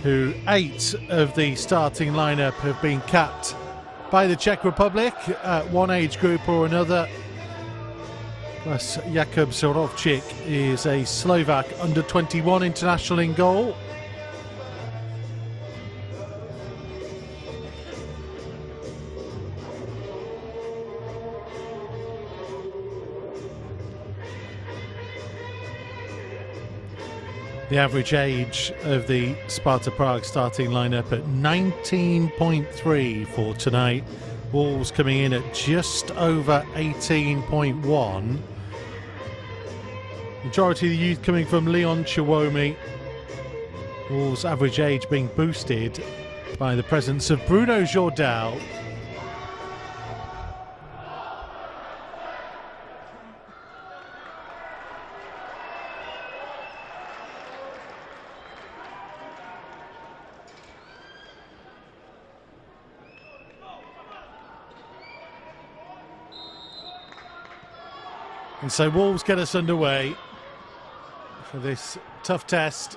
who 8 of the starting lineup have been capped by the Czech Republic at one age group or another. Plus, Jakub Zorovčík is a Slovak under-21 international in goal. The average age of the Sparta Prague starting lineup at 19.3 for tonight. Wolves coming in at just over 18.1. Majority of the youth coming from Leon Chiwomi. Wolves' average age being boosted by the presence of Bruno Jordão. And so Wolves get us underway for this tough test.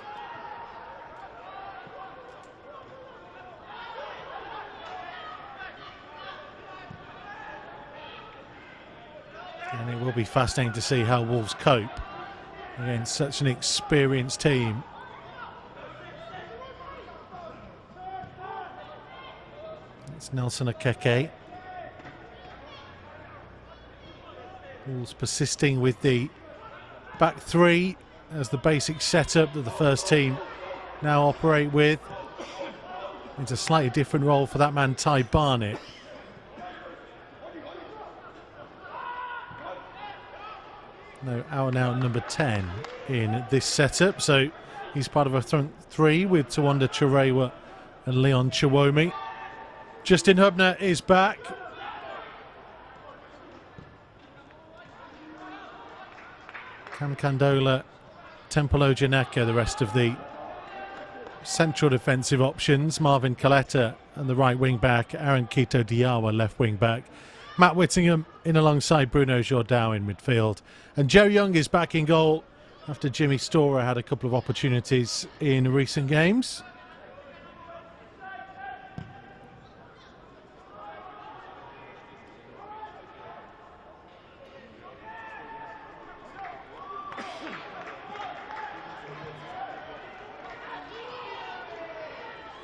And it will be fascinating to see how Wolves cope against such an experienced team. It's Nelson Akeke. Wolves persisting with the back three as the basic setup that the first team now operate with. It's a slightly different role for that man Ty Barnett. No out-and-out number 10 in this setup, so he's part of a front three with Tawanda Chirewa and Leon Chiwomi. Justin Hubner is back. Cam Candola, Tempolo Janeka, the rest of the central defensive options. Marvin Coletta and the right wing back. Aaron Quito Diawa, left wing back. Matt Whittingham in alongside Bruno Jordão in midfield. And Joe Young is back in goal after Jimmy Storer had a couple of opportunities in recent games.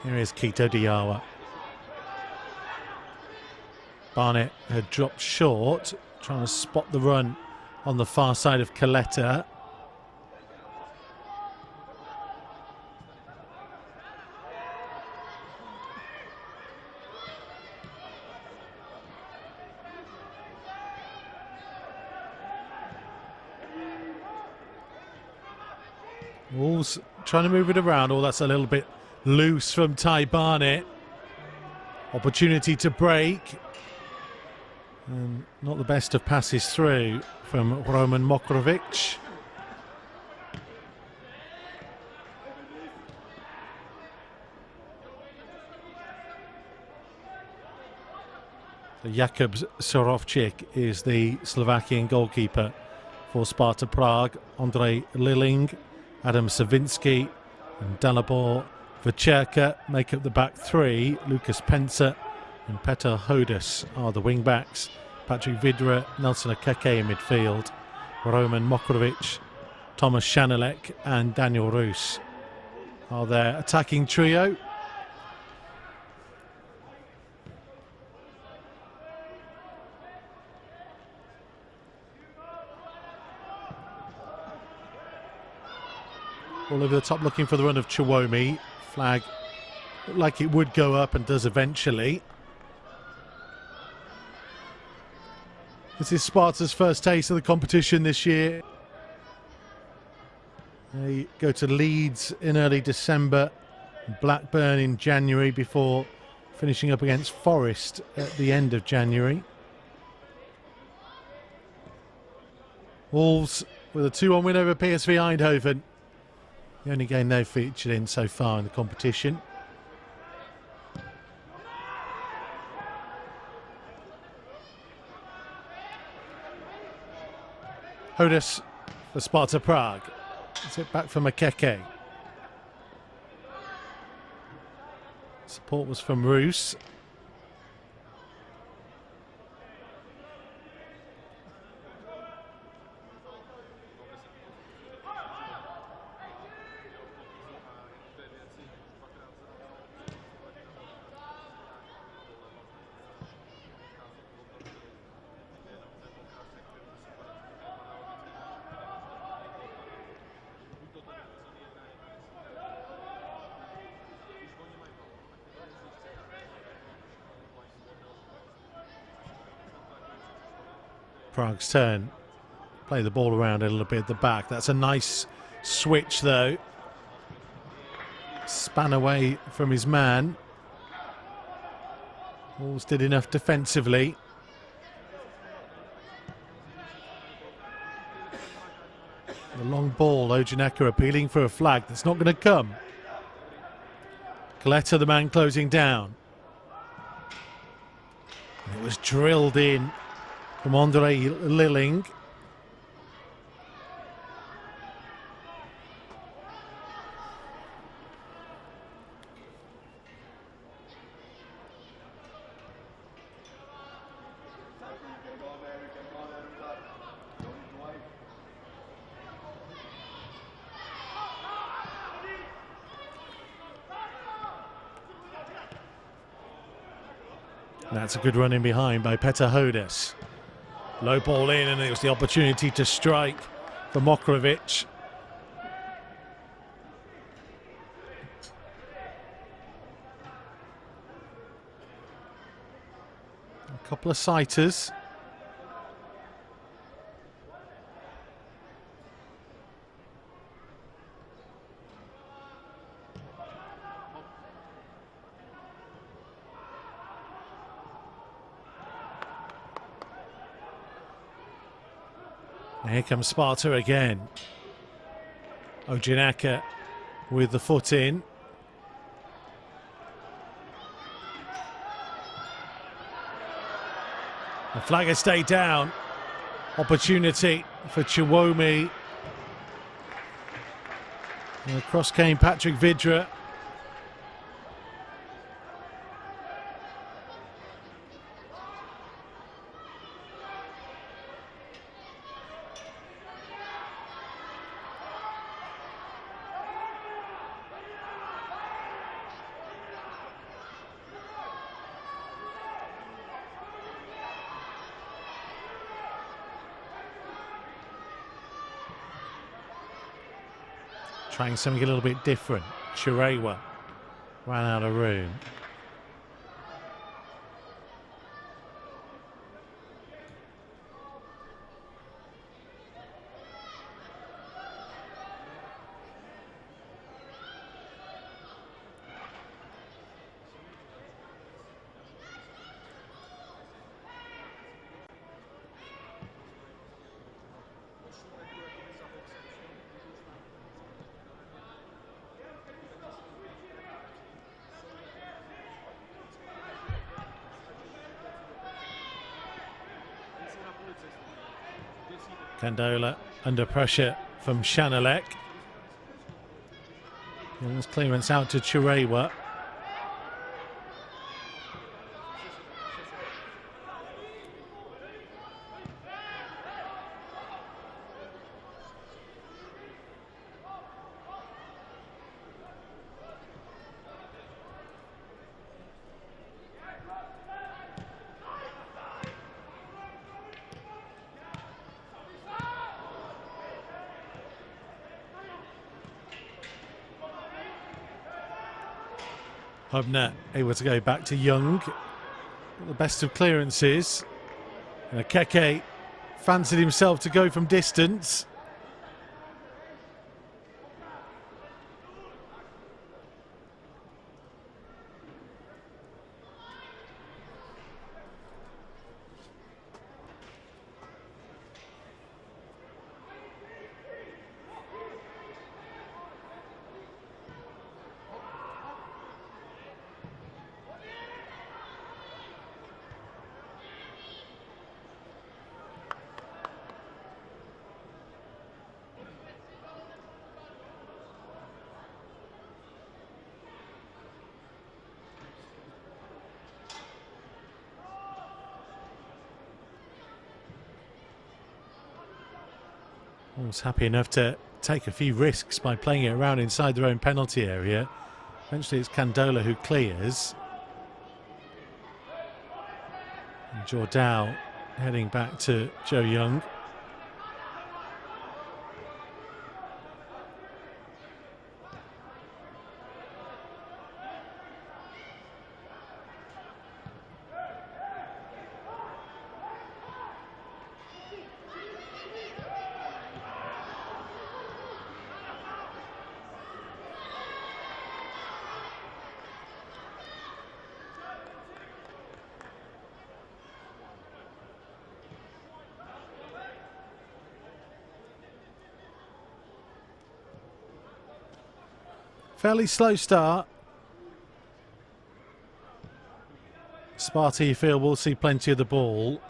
Here is Quito Diawa. Barnett had dropped short, trying to spot the run on the far side of Coletta. Wolves trying to move it around. Oh, that's a little bit loose from Ty Barnett. Opportunity to break. And not the best of passes through from Roman Mokrovic. So Jakub Zorovčík is the Slovakian goalkeeper for Sparta Prague. Andrej Liling, Adam Savinski and Dalibor Vacherka make up the back three. Lucas Pencer and Petr Hodas are the wing backs. Patrick Vidra, Nelson Akeke in midfield. Roman Mokrovic, Thomas Shanelek and Daniel Roos are their attacking trio. All over the top looking for the run of Chiwomi. Flag looked like it would go up and does eventually. This is Sparta's first taste of the competition this year. They go to Leeds in early December, Blackburn in January before finishing up against Forest at the end of January. Wolves with a 2-1 win over PSV Eindhoven. The only game they've featured in so far in the competition. Hodas for Sparta Prague. It's it back for Akeke. Support was from Roos. Prague's turn. Play the ball around a little bit at the back. That's a nice switch though. Span away from his man. Wolves did enough defensively. The long ball, Ojaneka appealing for a flag that's not going to come. Coletta, the man closing down. It was drilled in from Andre Lilling. That's a good run in behind by Petar Hodes. Low ball in, and it was the opportunity to strike for Mokrovic. A couple of sighters. Here comes Sparta again. Ojaneka with the foot in. The flag has stayed down. Opportunity for Chiwomi. And across came Patrick Vidra. Trying something a little bit different. Chirewa ran out of room. Kandola under pressure from Shanalek. Young's clearance out to Chirewa. Hubner able to go back to Young. The best of clearances. And Keke fancied himself to go from distance. Was happy enough to take a few risks by playing it around inside their own penalty area. Eventually it's Candola who clears. And Jordao heading back to Joe Young. Fairly slow start. Sparta, you feel, will see plenty of the ball.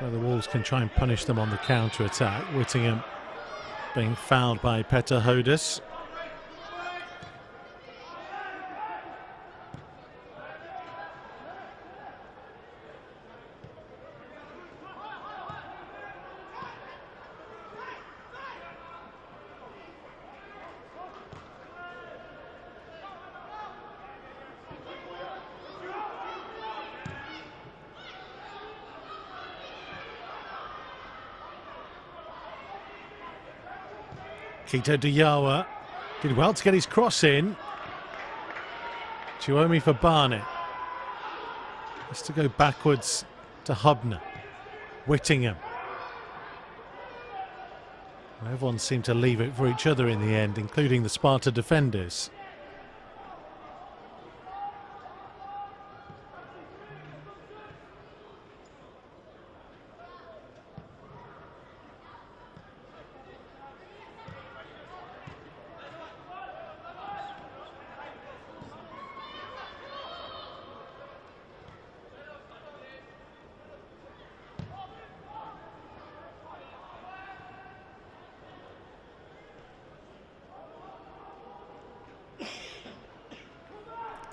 So the Wolves can try and punish them on the counter-attack. Whittingham being fouled by Petter Hodes. Kito Diawa did well to get his cross in. Chiuomi for Barnett. Has to go backwards to Hubner. Whittingham. Everyone seemed to leave it for each other in the end, including the Sparta defenders.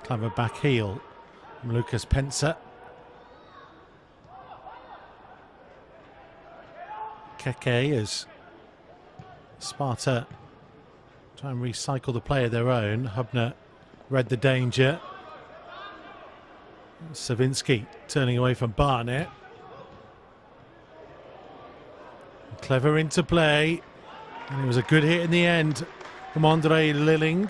Clever back heel from Lucas Pensa. Keke as Sparta try and recycle the play of their own. Hubner read the danger. Savinsky turning away from Barnett. Clever interplay. And it was a good hit in the end from Andre Lilling.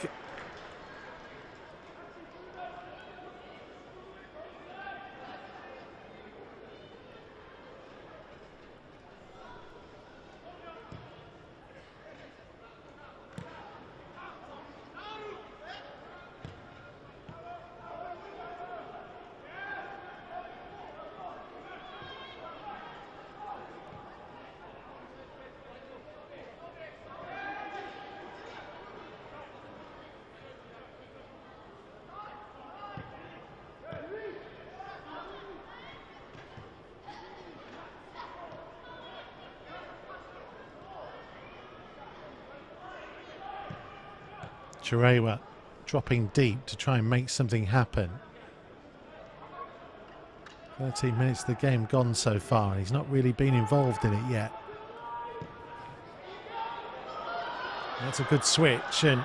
Chirewa dropping deep to try and make something happen. 13 minutes of the game gone so far. He's not really been involved in it yet. That's a good switch, and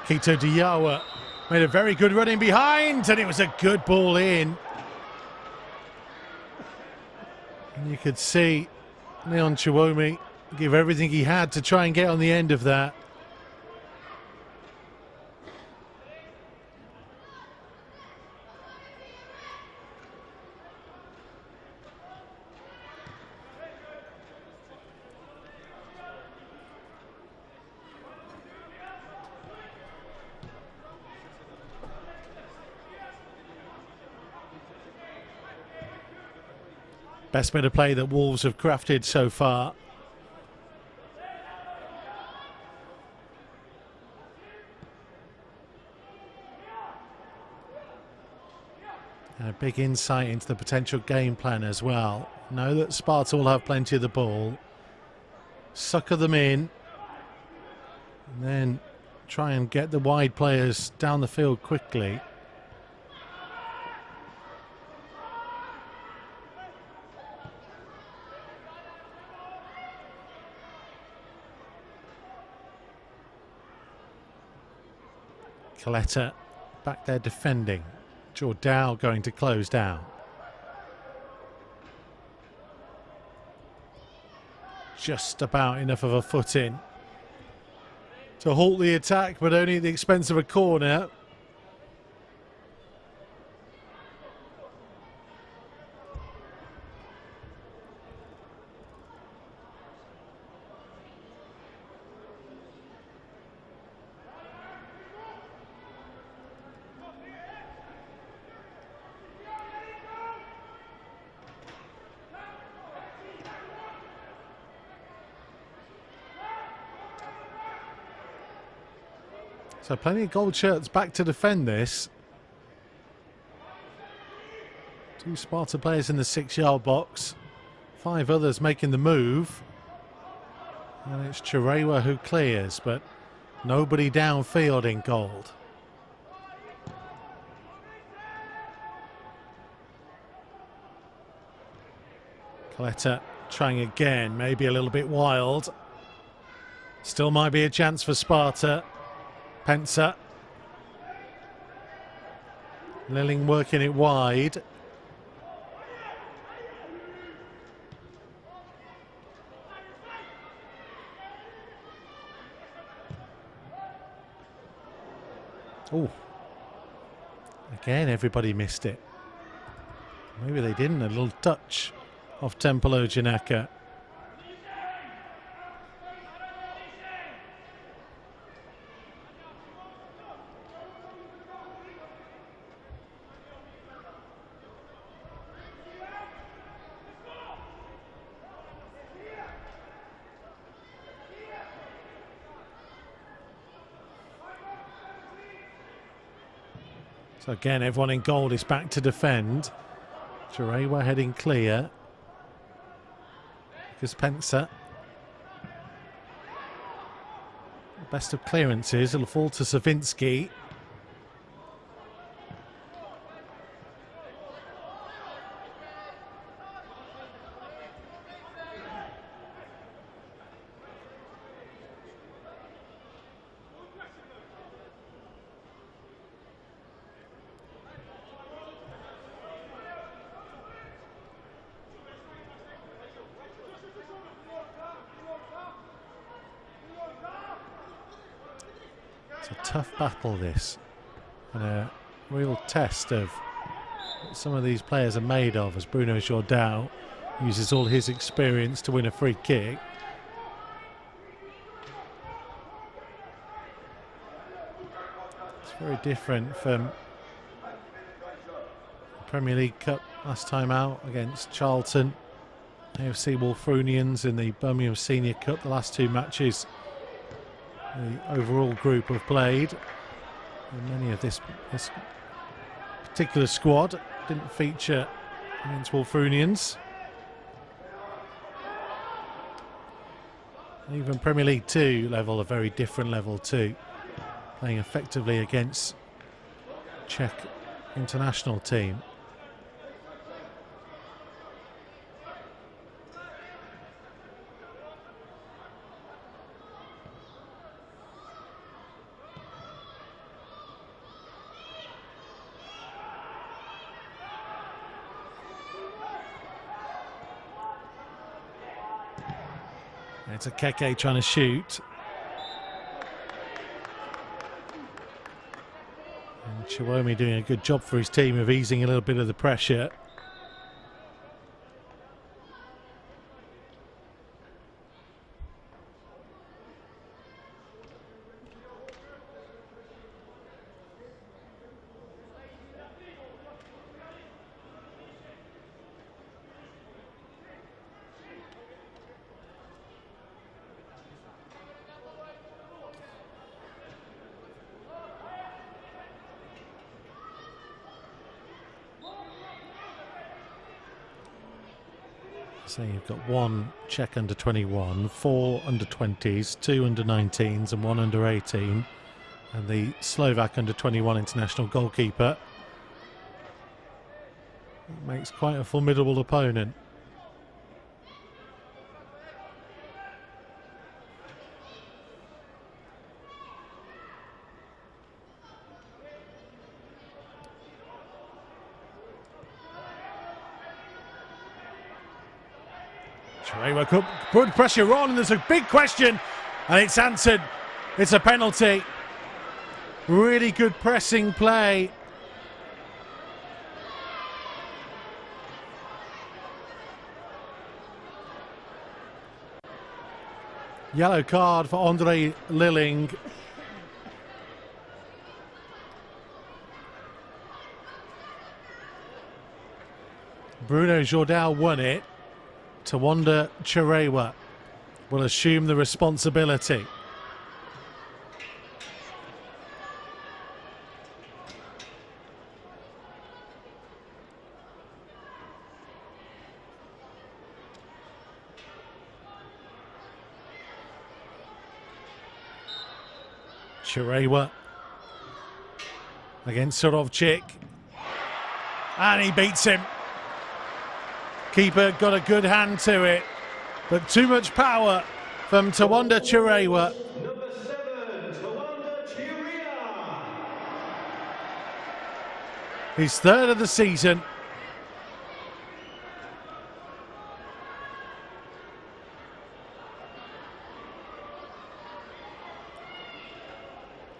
Kito Diawa made a very good run in behind, and it was a good ball in. And you could see Leon Chiuomi give everything he had to try and get on the end of that. Best bit of play that Wolves have crafted so far. And a big insight into the potential game plan as well. Know that Sparta will have plenty of the ball. Sucker them in. And then try and get the wide players down the field quickly. Coletta back there defending. Jordao going to close down. Just about enough of a foot in to halt the attack, but only at the expense of a corner. So plenty of gold shirts back to defend this. 2 Sparta players in the 6-yard box. 5 others making the move. And it's Chirewa who clears, but nobody downfield in gold. Coletta trying again, maybe a little bit wild. Still might be a chance for Sparta. Pensa. Lilling working it wide. Oh. Again, everybody missed it. Maybe they didn't. A little touch off Tempolo Janaka. So again, everyone in gold is back to defend. Chirewa heading clear. Because Pensa. Best of clearances. It'll fall to Savinski. It's a tough battle, this, and a real test of what some of these players are made of, as Bruno Jordao uses all his experience to win a free kick. It's very different from the Premier League Cup last time out against Charlton, AFC Wolverhamptonians in the Birmingham Senior Cup. The last 2 matches the overall group have played, and many of this particular squad didn't feature against Wolverhamptonians. Even Premier League 2 level, a very different level too, playing effectively against Czech international team. It's a Keke trying to shoot. And Chiwomi doing a good job for his team of easing a little bit of the pressure. So you've got 1 Czech under 21, 4 under 20s, 2 under 19s and 1 under 18. And the Slovak under 21 international goalkeeper. That makes quite a formidable opponent. Trewa put pressure on, and there's a big question, and it's answered. It's a penalty. Really good pressing play. Yellow card for Andre Lilling. Bruno Jordao won it. Tawanda Chirewa will assume the responsibility. Chirewa against Surovchik, and he beats him. Keeper got a good hand to it, but too much power from Tawanda Chirewa. Number 7, Tawanda Chirewa. His third of the season.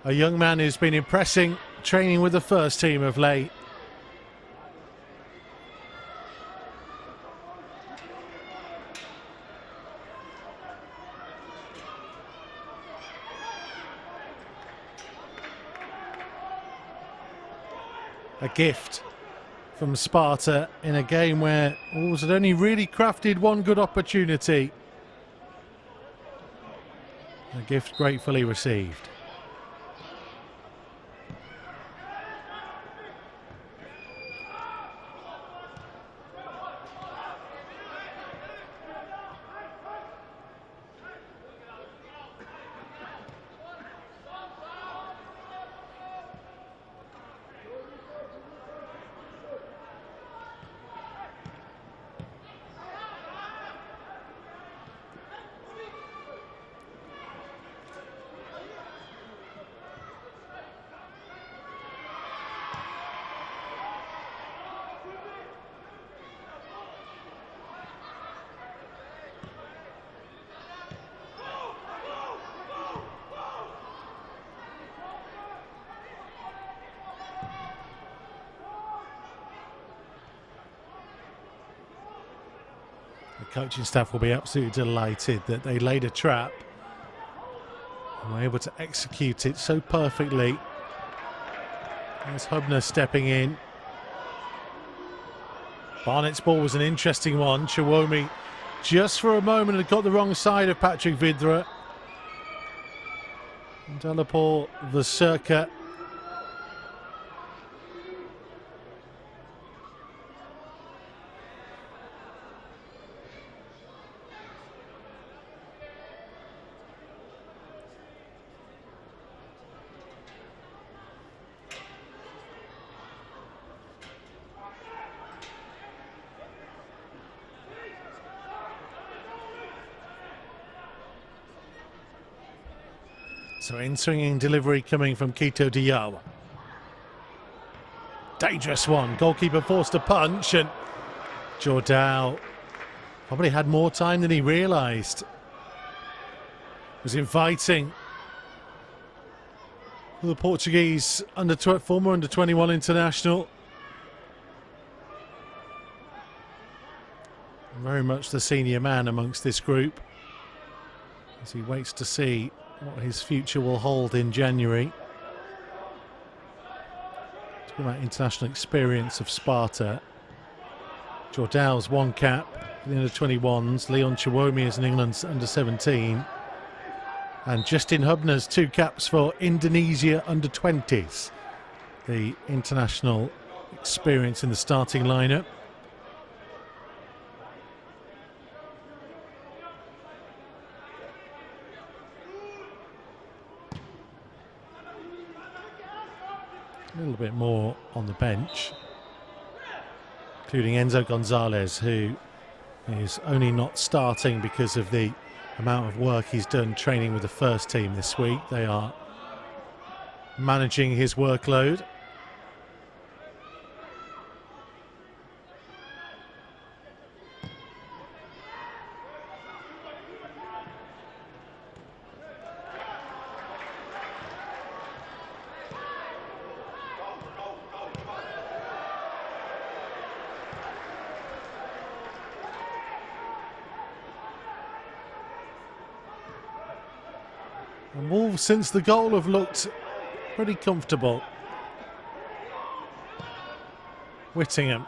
A young man who's been impressing, training with the first team of late. A gift from Sparta in a game where Wolves had only really crafted one good opportunity. A gift gratefully received. The coaching staff will be absolutely delighted that they laid a trap and were able to execute it so perfectly. There's Hubner stepping in. Barnett's ball was an interesting one. Chiwomi just for a moment had got the wrong side of Patrick Vidra. Delapore Vasurka. So in-swinging delivery coming from Kito Diaw. Dangerous one. Goalkeeper forced a punch, and Jordao probably had more time than he realised. Was inviting the Portuguese former under-21 international. Very much the senior man amongst this group as he waits to see what his future will hold in January. Talking about international experience of Sparta. Jordao's 1 cap for the under-21s. Leon Chiwomi is in England's under-17. And Justin Hubner's 2 caps for Indonesia under-20s. The international experience in the starting lineup. A little bit more on the bench, including Enzo Gonzalez, who is only not starting because of the amount of work he's done training with the first team this week. They are managing his workload. And Wolves, since the goal, have looked pretty comfortable. Whittingham.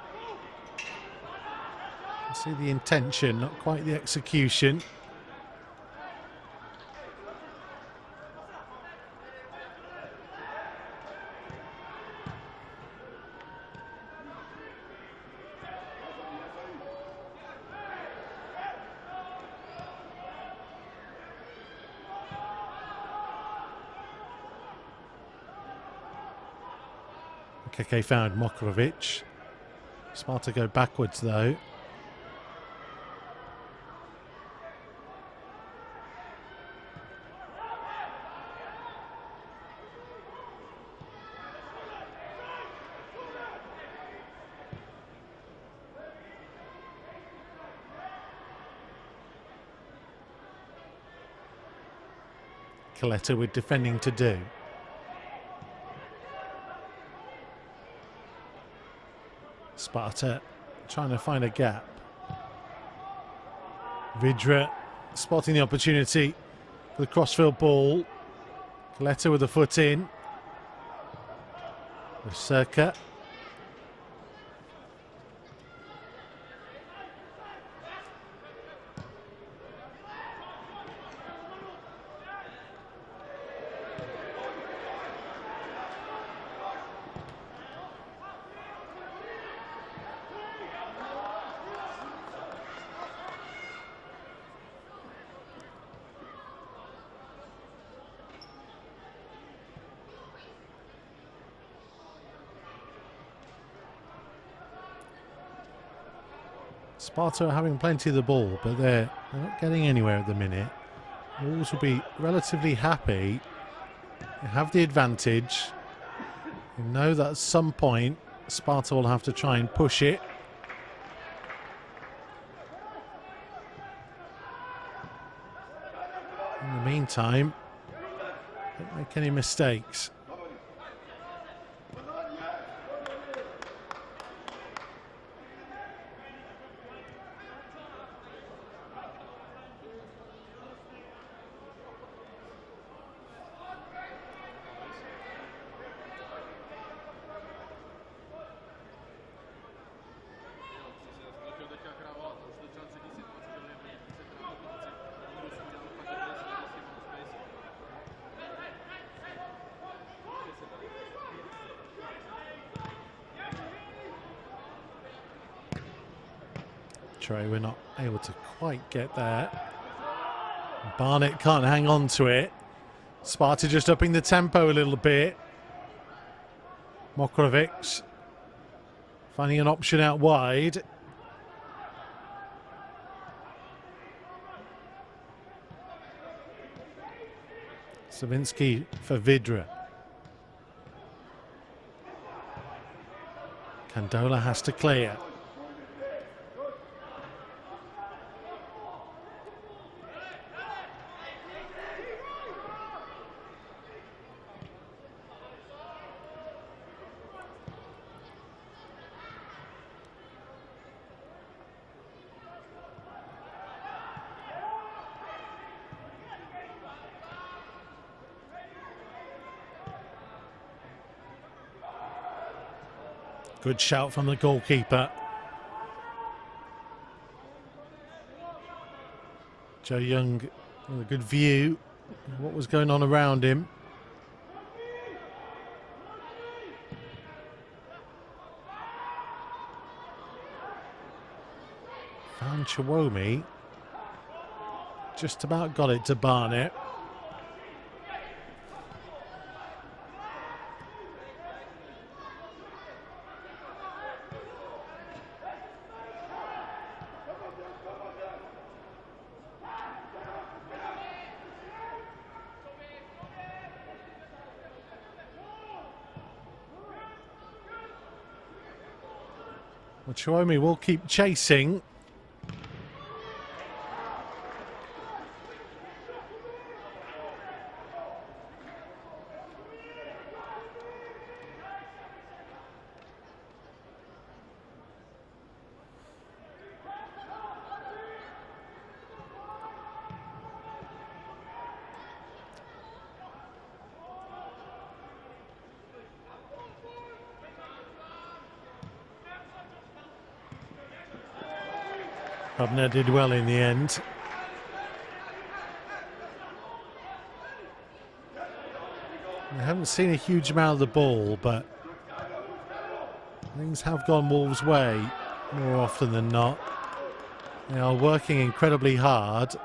You see the intention, not quite the execution. Keke found Mokrovic. Sparta go backwards though. Coletta with defending to do. Sparta trying to find a gap. Vidra spotting the opportunity for the crossfield ball. Coletta with the foot in. Circa. Sparta are having plenty of the ball, but they're not getting anywhere at the minute. Wolves will be relatively happy. They have the advantage. You know that at some point Sparta will have to try and push it. In the meantime, don't make any mistakes. We're not able to quite get there. Barnett can't hang on to it. Sparta just upping the tempo a little bit. Mokrovic finding an option out wide. Savinsky for Vidra. Candola has to clear. Good shout from the goalkeeper. Joe Young with a good view of what was going on around him. Found Chiwomi. Just about got it to Barnett. Well, Chiuomi will keep chasing. Hubner did well in the end. I haven't seen a huge amount of the ball, but things have gone Wolves' way more often than not. They are working incredibly hard.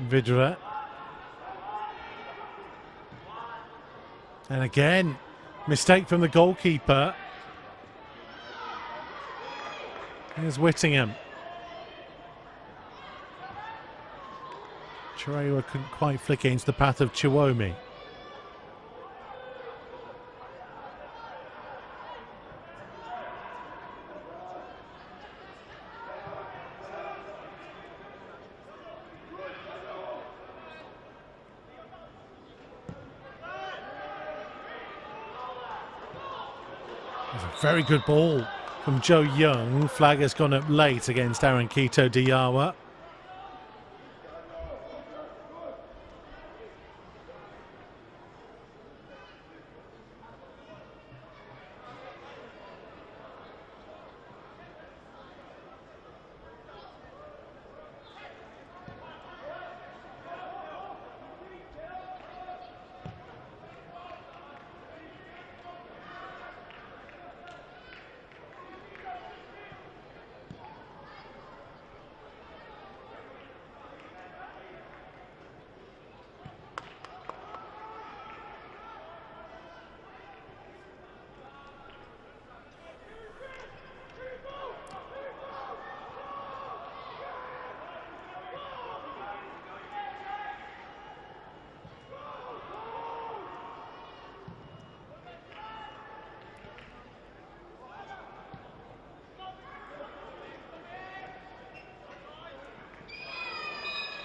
Vidra. And again, mistake from the goalkeeper. Here's Whittingham. Chiuomi couldn't quite flick it into the path of Chiuomi. Very good ball from Joe Young. Flag has gone up late against Aaron Quito Diawa.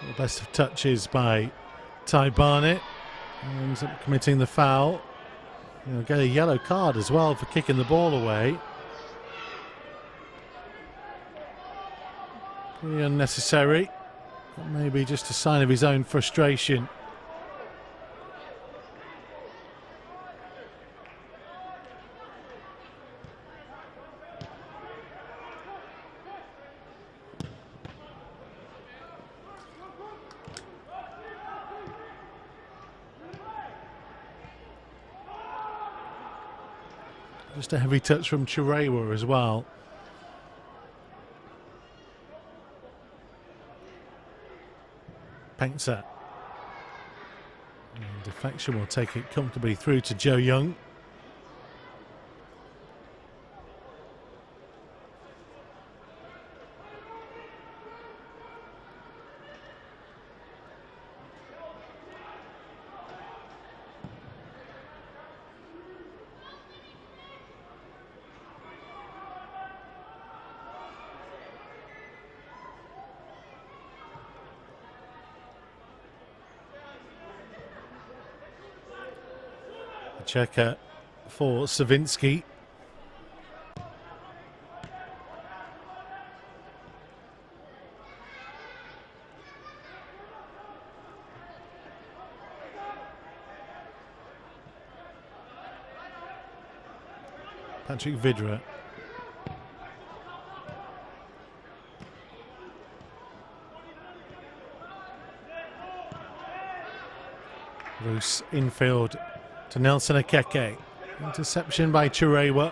The best of touches by Ty Barnett. Ends up committing the foul. He'll get a yellow card as well for kicking the ball away. Pretty unnecessary. But maybe just a sign of his own frustration. Just a heavy touch from Chiuomi as well. Painter. And deflection will take it comfortably through to Joe Young. Checker for Savinsky. Patrick Vidra. Loose infield to Nelson Akeke. Interception by Chirewa.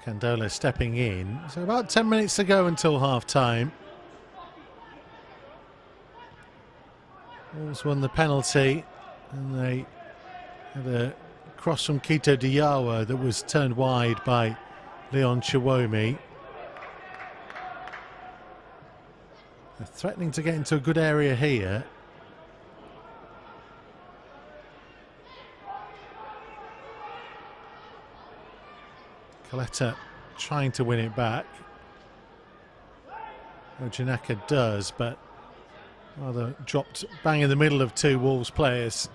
Candola stepping in. So about 10 minutes to go until half-time. Wolves won the penalty and they had a cross from Kito Diawa that was turned wide by Leon Chiwomi. They're threatening to get into a good area here. Coletta trying to win it back. Ojanaka does, but rather dropped bang in the middle of two Wolves players.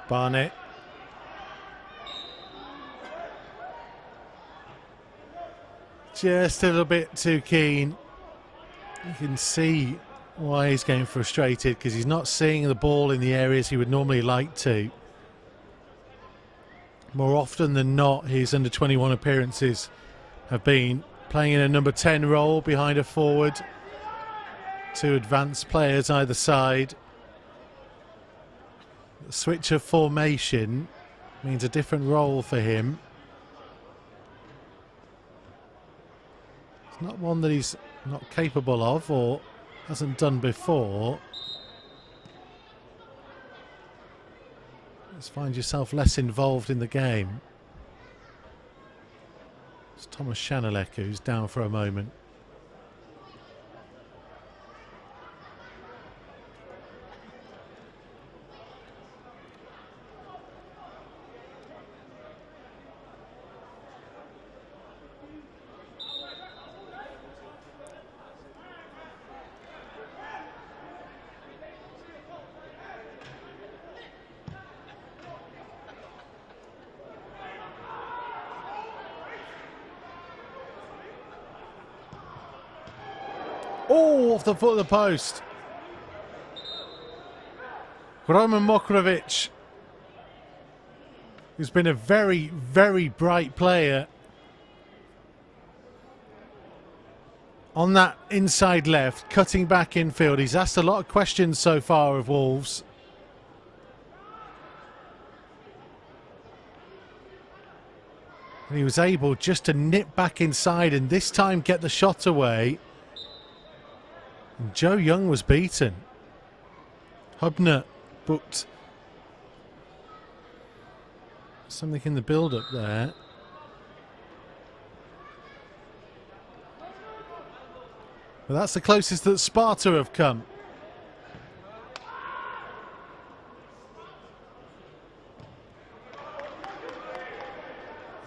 Barnett. Just a little bit too keen. You can see why he's getting frustrated, because he's not seeing the ball in the areas he would normally like to. More often than not, his under-21 appearances have been playing in a number 10 role behind a forward. Two advanced players either side. The switch of formation means a different role for him. It's not one that he's not capable of or hasn't done before. Just find yourself less involved in the game. It's Thomas Shanalek who's down for a moment. Oh, off the foot of the post. Roman Mokrovic, who's been a very, very bright player on that inside left, cutting back infield. He's asked a lot of questions so far of Wolves. And he was able just to nip back inside and this time get the shot away. And Joe Young was beaten. Hubner booked something in the build-up there. But that's the closest that Sparta have come.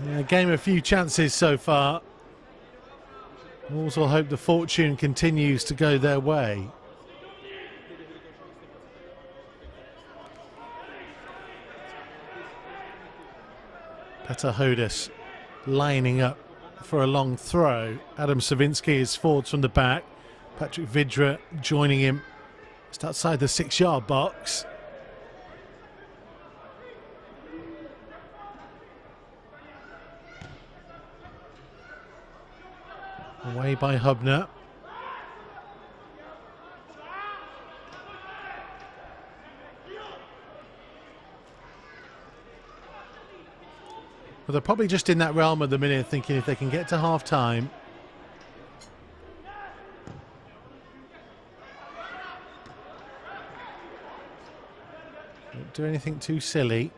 Yeah, game a few chances so far. Wolves will hope the fortune continues to go their way. Petr Hodas lining up for a long throw. Adam Savinsky is forwards from the back. Patrick Vidra joining him just outside the 6-yard box. Away by Hubner. Well, they're probably just in that realm at the minute, thinking if they can get to half-time. Don't do anything too silly.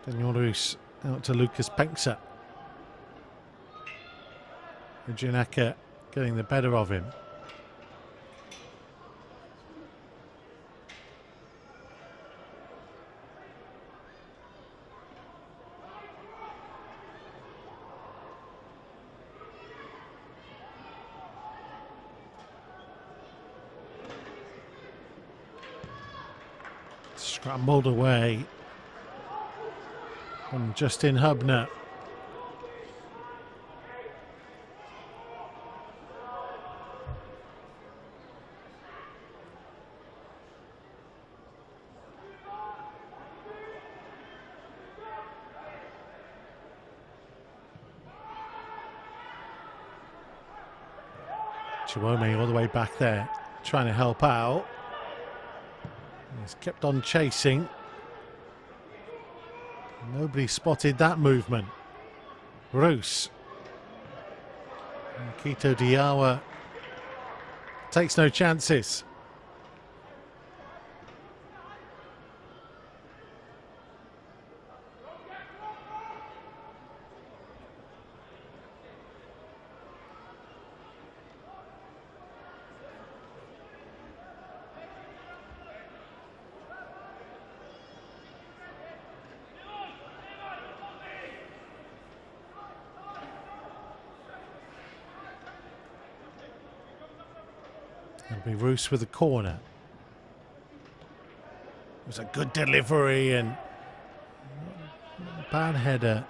Daniel Roos out to Lucas Penksa. Janaka getting the better of him. Scrambled away from Justin Hubner. Chiwome all the way back there, trying to help out. He's kept on chasing. Nobody spotted that movement. Roos. And Kito Diawa takes no chances. It'll be Roos with the corner. It was a good delivery and bad header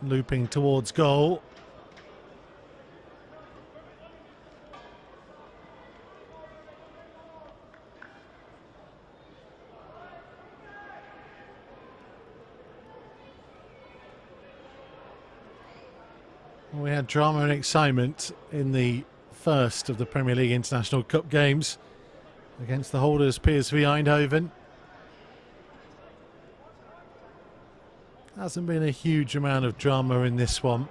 looping towards goal. We had drama and excitement in the first of the Premier League International Cup games against the holders PSV Eindhoven. Hasn't been a huge amount of drama in this one.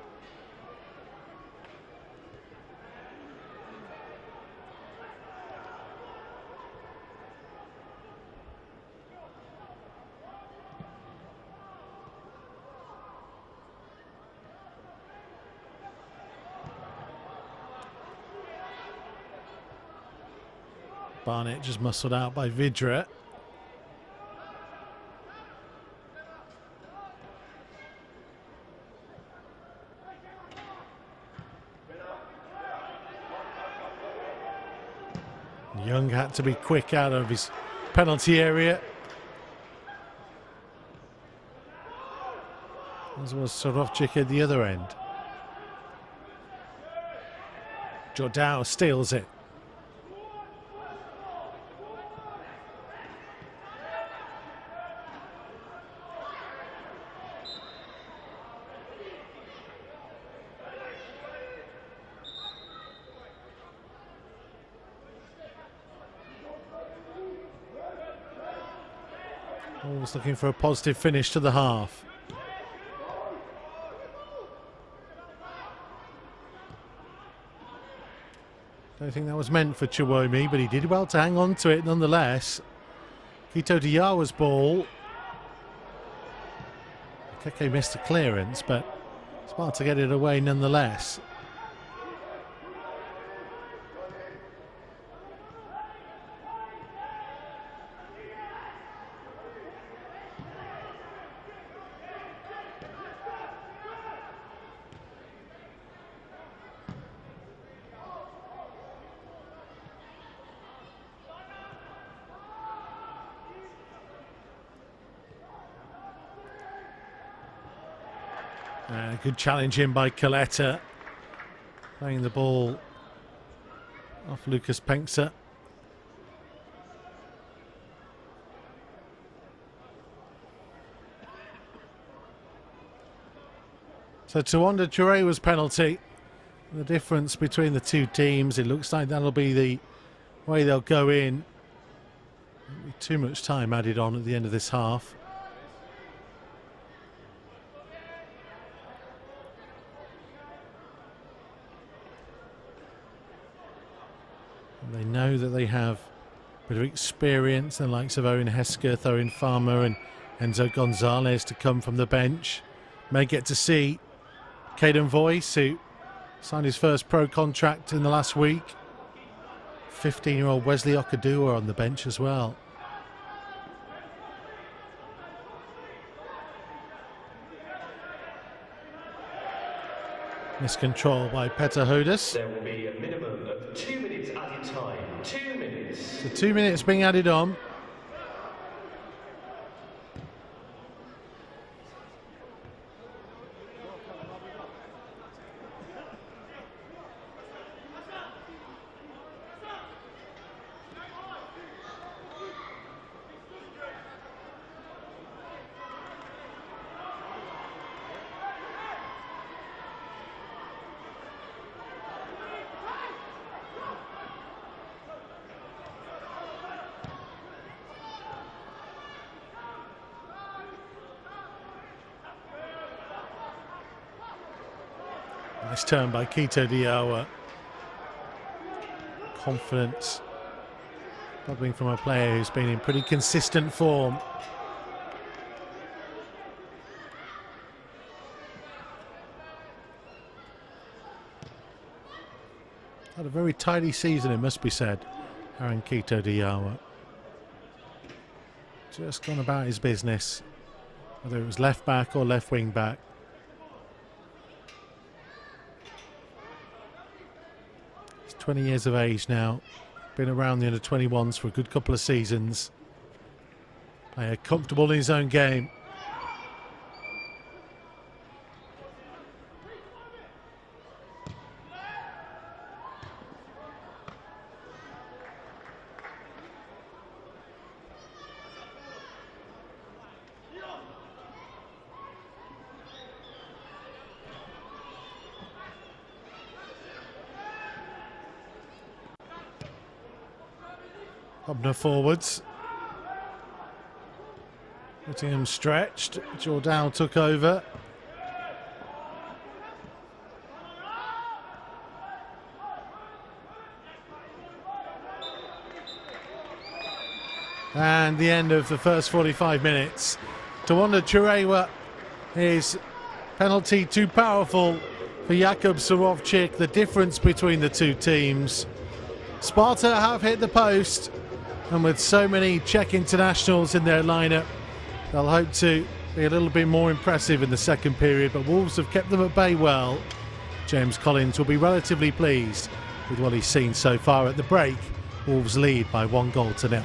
Barnett just muscled out by Vidra. Young had to be quick out of his penalty area. As was Sorovchik at the other end. Jordao steals it. Always looking for a positive finish to the half. Don't think that was meant for Chiwome, but he did well to hang on to it nonetheless. Kito Diawa's ball. Keke missed the clearance, but Sparta to get it away nonetheless. Good challenge in by Coletta. Playing the ball off Lucas Penksa. So Tawanda Turewa's penalty. The difference between the two teams, it looks like that'll be the way they'll go in. Won't be too much time added on at the end of this half. They know that they have a bit of experience, the likes of Owen Hesketh, Owen Farmer and Enzo Gonzalez to come from the bench. May get to see Caden Voice, who signed his first pro contract in the last week. 15-year-old Wesley Okadua on the bench as well. Miscontrol by Petter Hodas. There will be a minimum of 2 minutes added time. 2 minutes. So 2 minutes being added on. Nice turn by Quito Diawa. Confidence bubbling from a player who's been in pretty consistent form. Had a very tidy season, it must be said, Aaron Quito Diawa. Just gone about his business, whether it was left back or left wing back. He's 20 years of age now, been around the under-21s for a good couple of seasons. Player comfortable in his own game. Hubner forwards. Getting him stretched. Jordan took over. And the end of the first 45 minutes. Tawanda Churewa, his penalty too powerful for Jakub Surovcik. The difference between the two teams. Sparta have hit the post, and with so many Czech internationals in their lineup, they'll hope to be a little bit more impressive in the second period, but Wolves have kept them at bay well. James Collins will be relatively pleased with what he's seen so far at the break. Wolves lead by 1-0.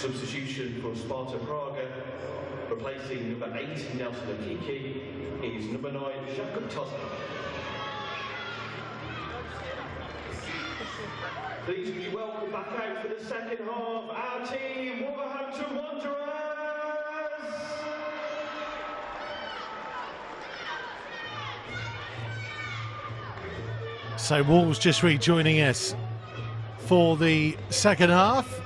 substitution for Sparta Prague, replacing number 8 Nelson Akiki, is number 9 Jakub Tosny. Please be welcome back out for the second half, our team, Wolverhampton Wanderers! So Wolves just rejoining us for the second half.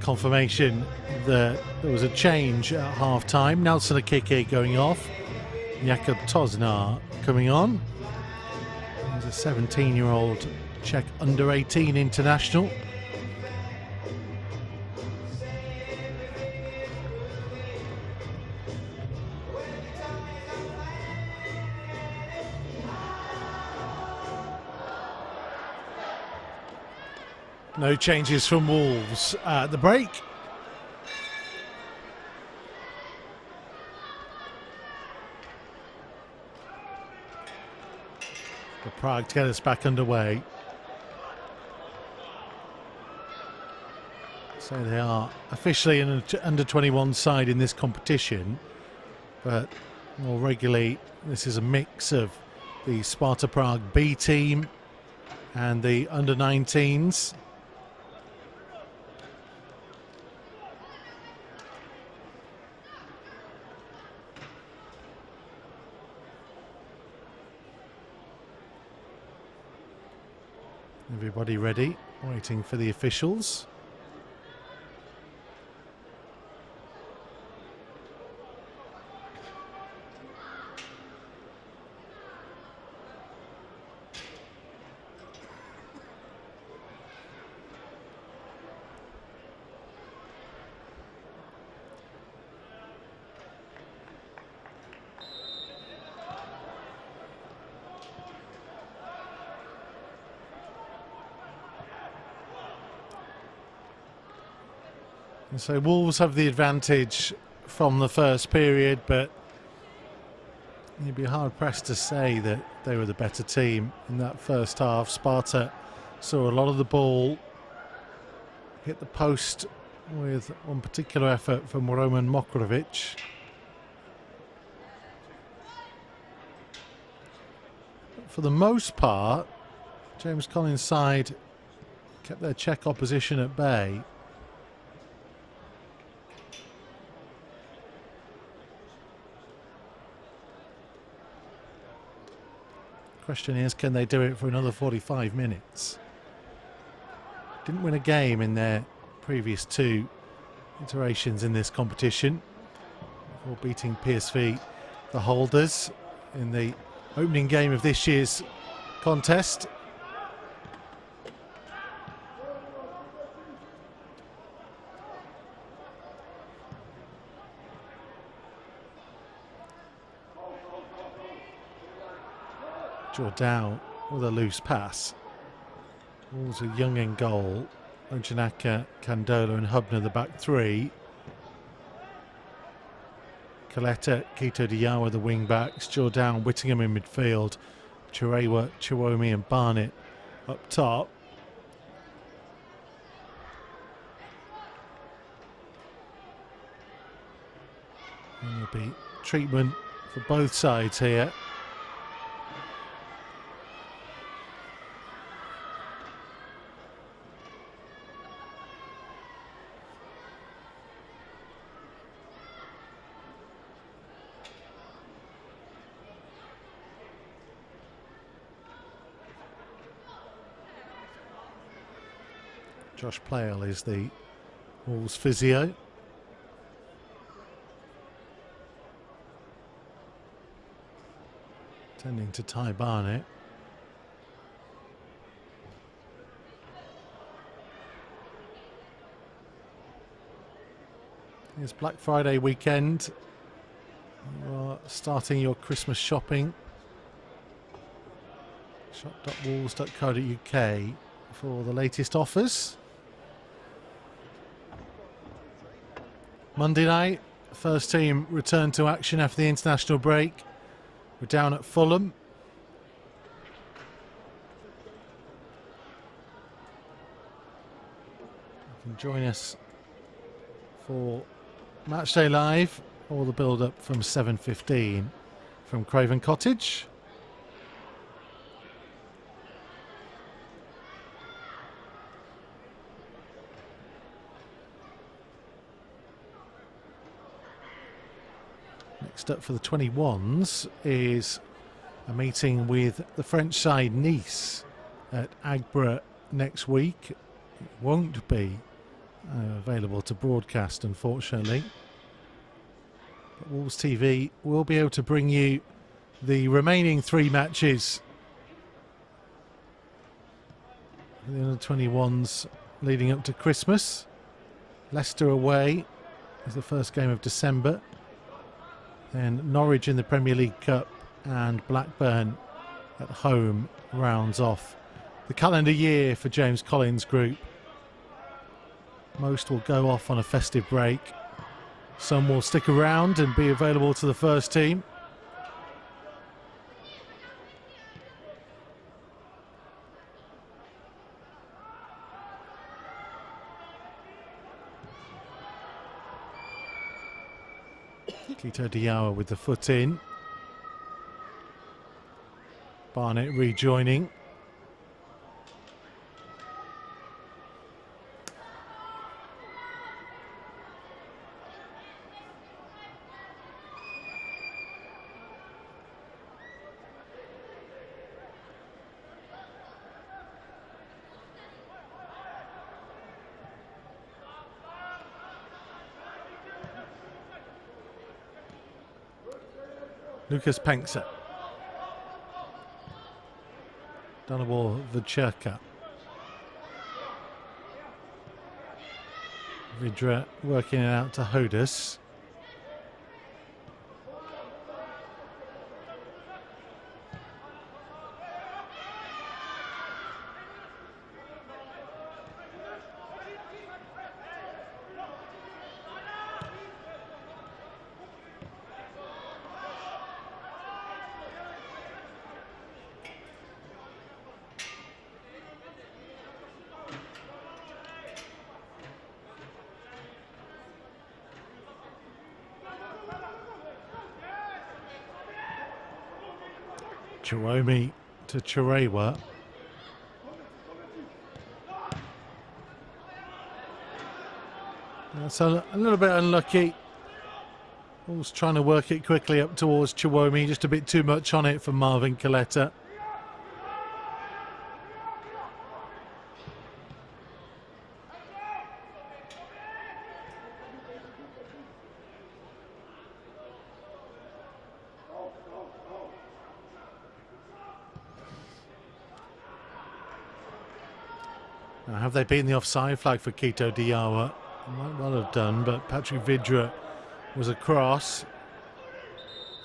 Confirmation that there was a change at half-time. Nelson Akiki going off. Jakub Tosnar coming on. He's a 17-year-old Czech under-18 international. No changes from Wolves at the break. For Prague to get us back underway. So they are officially an under-21 side in this competition, but more regularly this is a mix of the Sparta Prague B team and the under-19s. Everybody ready, waiting for the officials. So Wolves have the advantage from the first period, but you'd be hard pressed to say that they were the better team in that first half. Sparta saw a lot of the ball hit the post with one particular effort from Roman Mokrovic. For the most part, James Collins' side kept their Czech opposition at bay. Question is, can they do it for another 45 minutes? Didn't win a game in their previous two iterations in this competition before beating PSV, the holders, in the opening game of this year's contest. Down with a loose pass. Wolves are young in goal. Ojanaka, Candola and Hubner the back three. Coletta, Quito Diawa the wing backs. Jordan, Whittingham in midfield. Chirewa, Chiwomi and Barnett up top. And there'll be treatment for both sides here. Josh Plale is the Wolves physio. Tending to Ty Barnett. It's Black Friday weekend. You are starting your Christmas shopping. shop.wolves.co.uk for the latest offers. Monday night, first team returned to action after the international break. We're down at Fulham. You can join us for Matchday Live or the build-up from 7:15 from Craven Cottage. Next up for the 21s is a meeting with the French side Nice at Agbra next week. It won't be available to broadcast, unfortunately. But Wolves TV will be able to bring you the remaining 3 matches for the under-21s leading up to Christmas. Leicester away is the first game of December. Then Norwich in the Premier League Cup and Blackburn at home rounds off the calendar year for James Collins' group. Most will go off on a festive break. Some will stick around and be available to the first team. Quito Diawara with the foot in. Barnett rejoining. Lucas Penksa. Donabor Vcherka. Vidra working it out to Hodas. Chiromi to Chirewa. That's a little bit unlucky. Wolves trying to work it quickly up towards Chiromi. Just a bit too much on it for Marvin Coletta. Now, have they beaten the offside flag for Quito Diawara? Might well have done, but Patrick Vidra was across.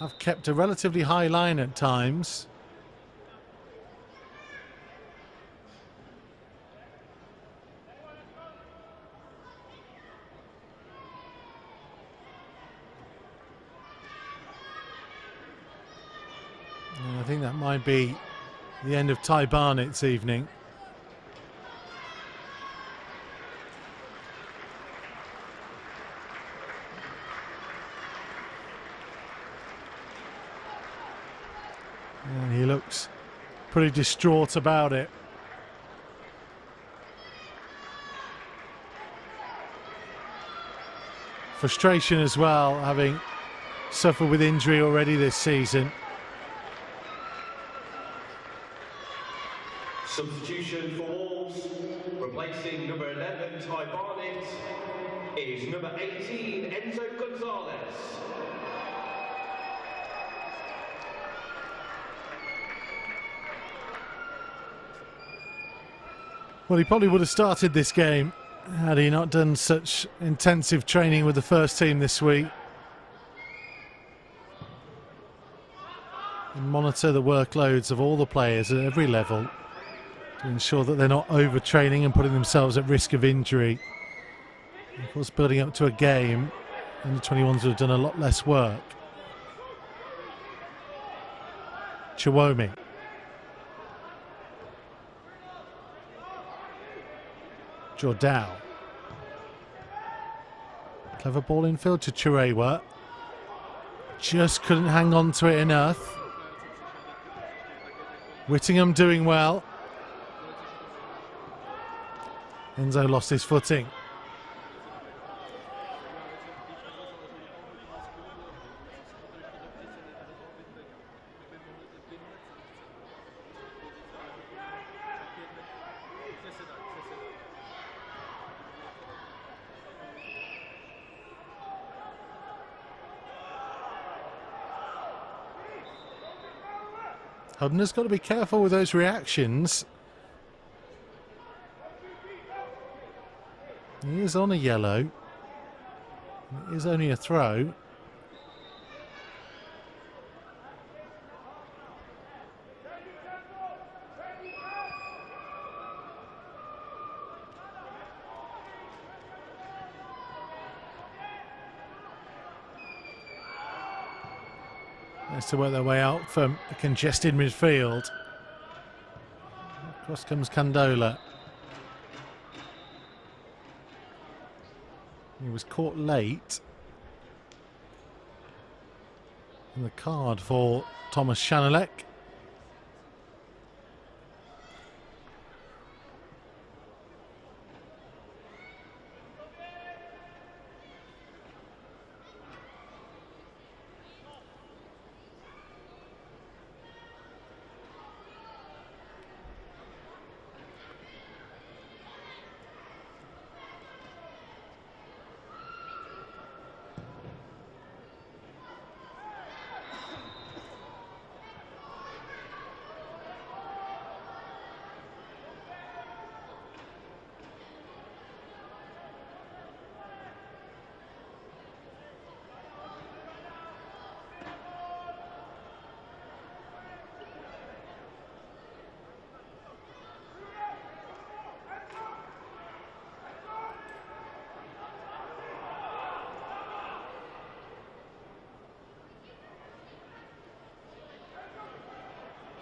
Have kept a relatively high line at times. And I think that might be the end of Ty Barnett's evening. And he looks pretty distraught about it. Frustration as well, having suffered with injury already this season. Substitution for Wolves, replacing number 11 Ty Barnett, is number 18 Enzo Gonzalez. Well, he probably would have started this game had he not done such intensive training with the first team this week. And monitor the workloads of all the players at every level to ensure that they're not overtraining and putting themselves at risk of injury. Of course, building up to a game, and the 21s would have done a lot less work. Chiwomi. Jordao. Clever ball infield to Chirewa. Just couldn't hang on to it enough. Whittingham doing well. Enzo lost his footing. Hudner's got to be careful with those reactions. He is on a yellow. It is only a throw. Nice to work their way out from a congested midfield. Across comes Candola. He was caught late. And the card for Thomas Shanalek.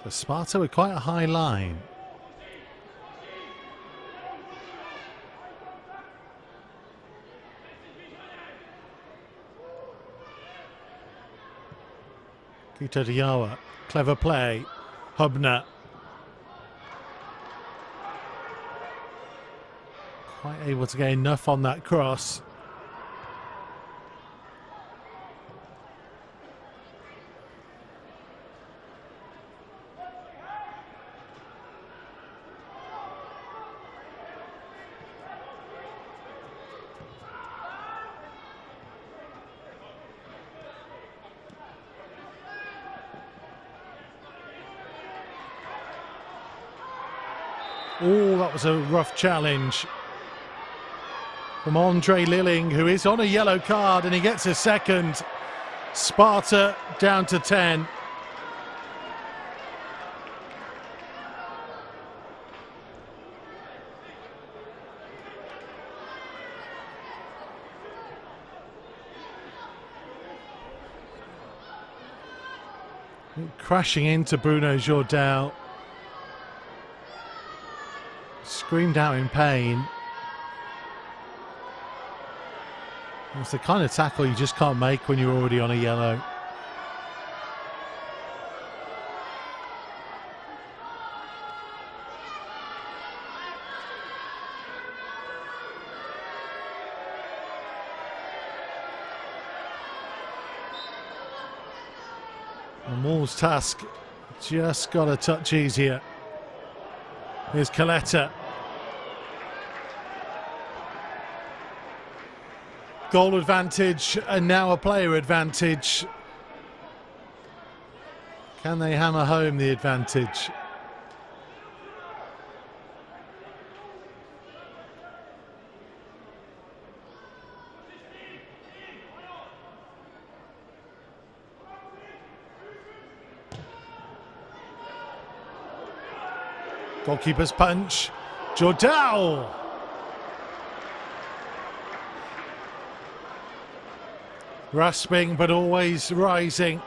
So Sparta with quite a high line. Kuto Diawa, clever play. Hubner. Quite able to get enough on that cross. Oh, that was a rough challenge from Andre Lilling, who is on a yellow card, and he gets a second. Sparta down to 10. Crashing into Bruno Jourdain. Screamed out in pain. It's the kind of tackle you just can't make when you're already on a yellow. And Moore's task just got a touch easier. Here's Coletta. Goal advantage and now a player advantage. Can they hammer home the advantage? Goalkeeper's punch. Jourdain. Grasping but always rising.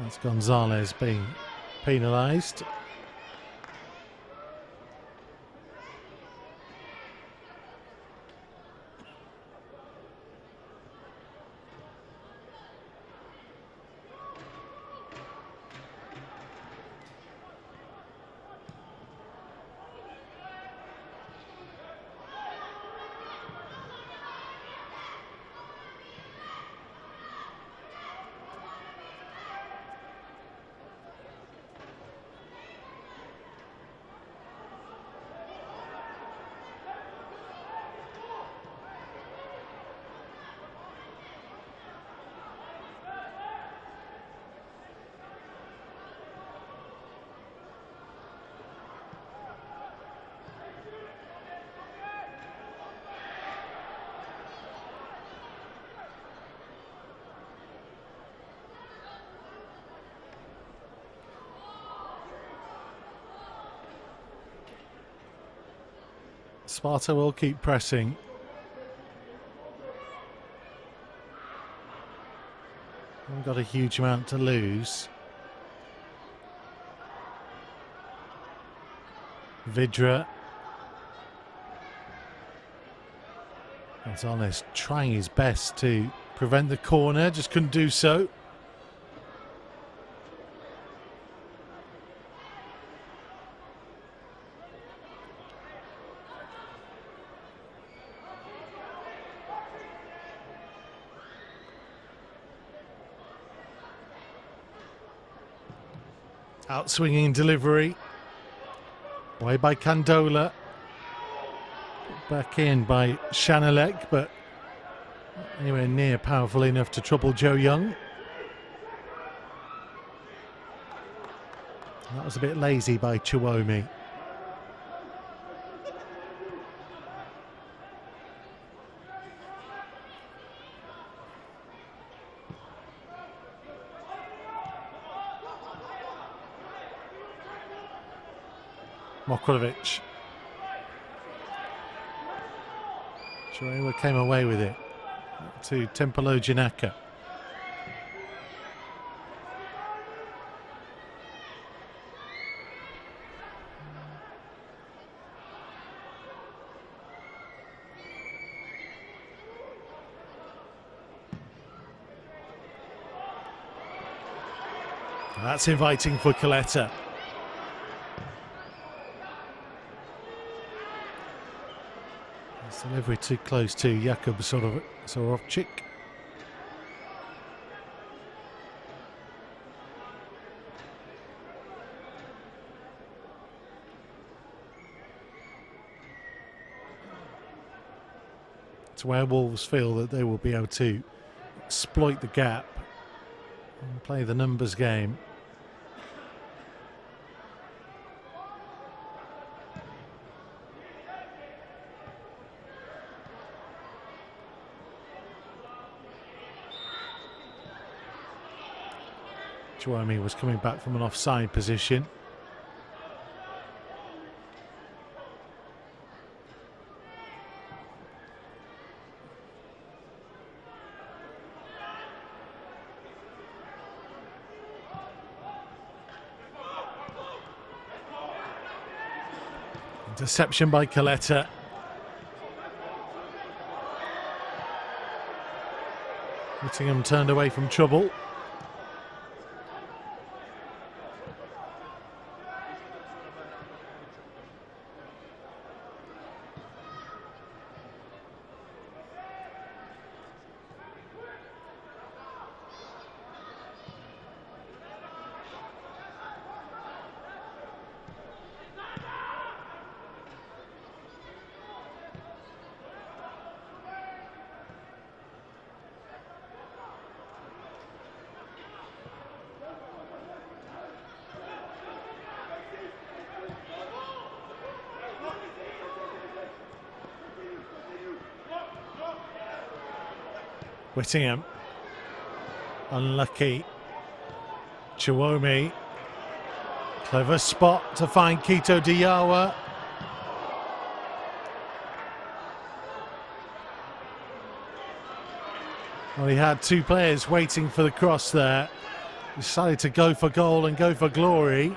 That's Gonzalez being penalised. Sparta will keep pressing. Haven't got a huge amount to lose. Vidra. Gonzalez trying his best to prevent the corner, just couldn't do so. Out-swinging delivery. Away by Candola. Back in by Shanalek, but not anywhere near powerful enough to trouble Joe Young. That was a bit lazy by Chiwomi. Mokrovic. Chihuahua came away with it to Tempolo Janaka. That's inviting for Coletta. Delivery too close to Jakub Sorovchik. It's where Wolves feel that they will be able to exploit the gap and play the numbers game. Chiwomi was coming back from an offside position. Interception by Coletta. Whittingham turned away from trouble. Whittingham, unlucky. Chiwomi, clever spot to find Kito Diawa. Well, he had two players waiting for the cross there. decided to go for goal and go for glory.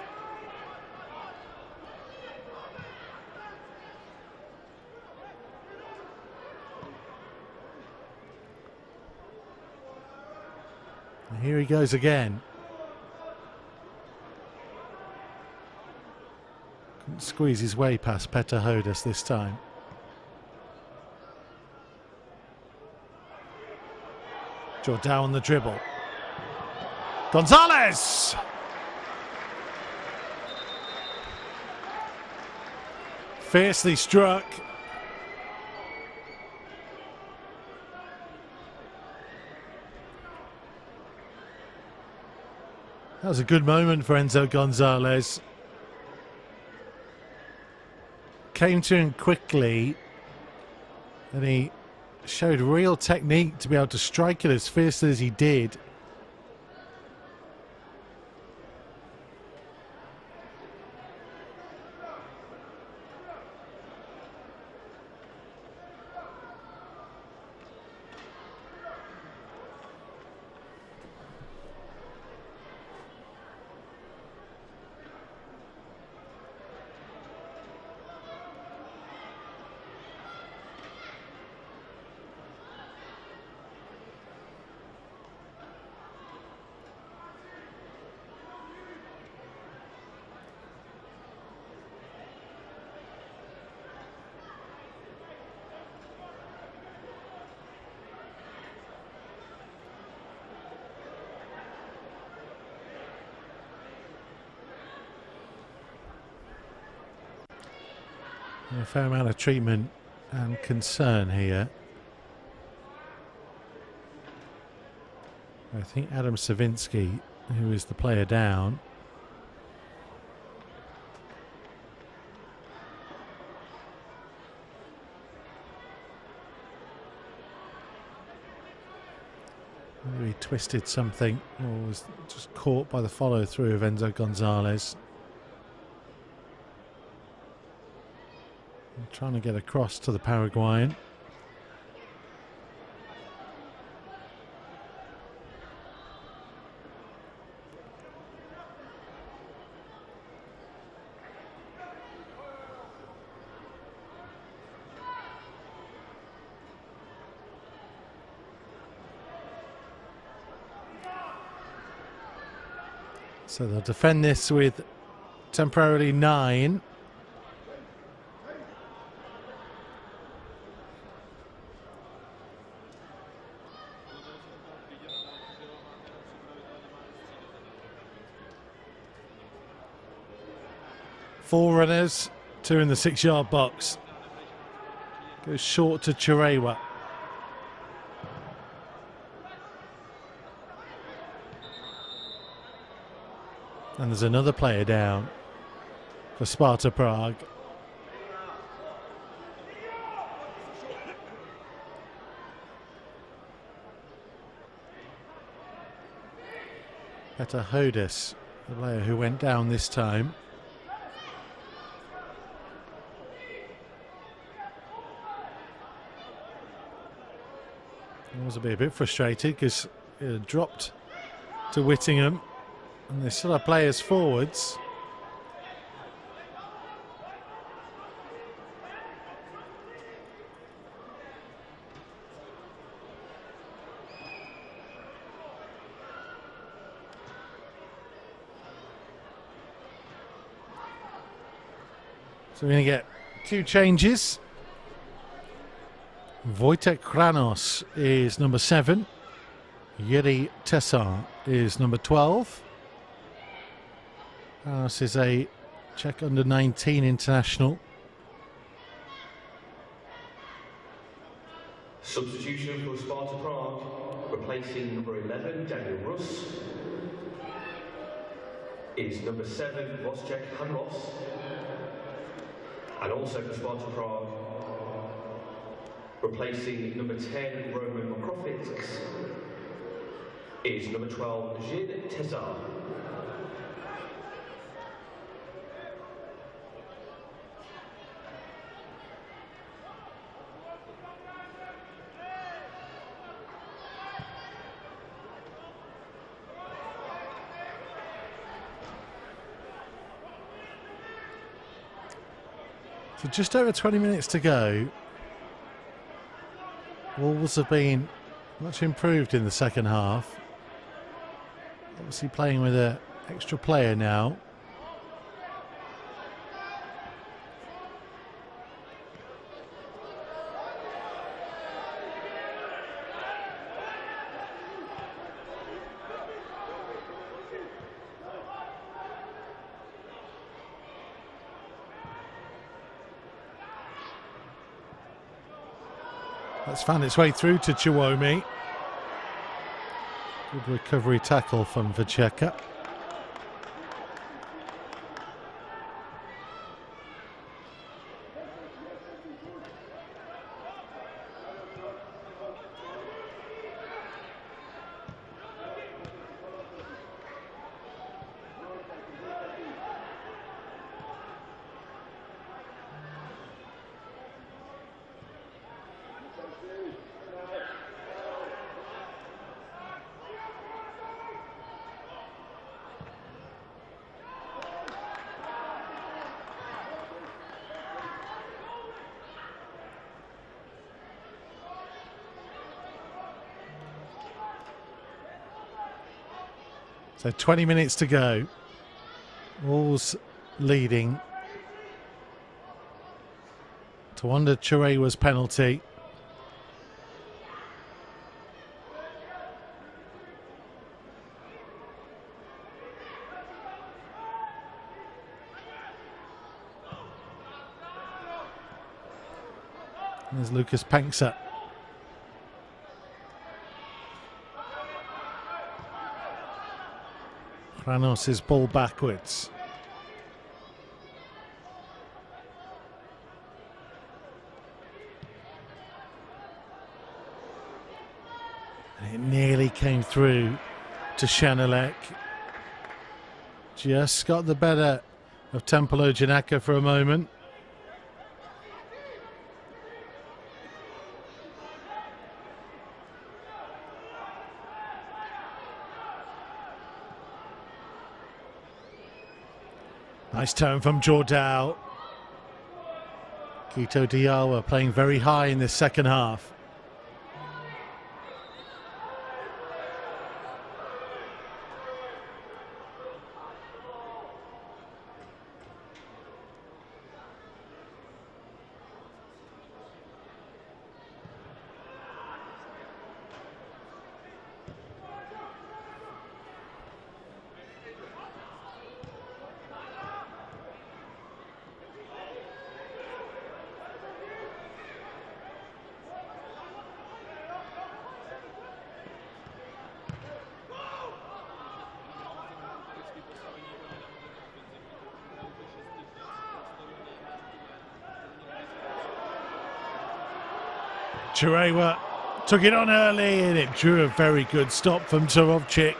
And here he goes again. Couldn't squeeze his way past Petr Hodas this time. Jordao on the dribble. Gonzalez! Fiercely struck. That was a good moment for Enzo Gonzalez. Came to him quickly, and he showed real technique to be able to strike it as fiercely as he did. A fair amount of treatment and concern here. I think Adam Savinsky, who is the player down. Maybe he twisted something or was just caught by the follow through of Enzo Gonzalez. Trying to get across to the Paraguayan. So they'll defend this with temporarily 9. Four runners, 2 in the 6-yard box. Goes short to Chirewa. And there's another player down for Sparta Prague. Petr Hodas, the player who went down this time. I was a bit frustrated because it had dropped to Whittingham and they still have players forwards. So we're going to get 2 changes. Wojtek Kranos is number 7. Yuri Tesar is number 12. Kranos is a Czech under-19 international. Substitution for Sparta Prague, replacing number 11, Daniel Russ, is number 7, Wojciech Hanros. And also for Sparta Prague, replacing number 10, Roman Mokrovits, is number 12, Jin Tezar. So just over 20 minutes to go. Wolves have been much improved in the second half. Obviously playing with an extra player now. That's found its way through to Chiwomi. Good recovery tackle from Vacheka. So 20 minutes to go. Wolves leading. Tawanda Chirewa's penalty. There's Lucas Panksa. Kranos' ball backwards. And it nearly came through to Shanalek. Just got the better of Tempolo Janaka for a moment. Nice turn from Jordao. Kito Diawa playing very high in this second half. Chirewa took it on early and it drew a very good stop from Turovchik.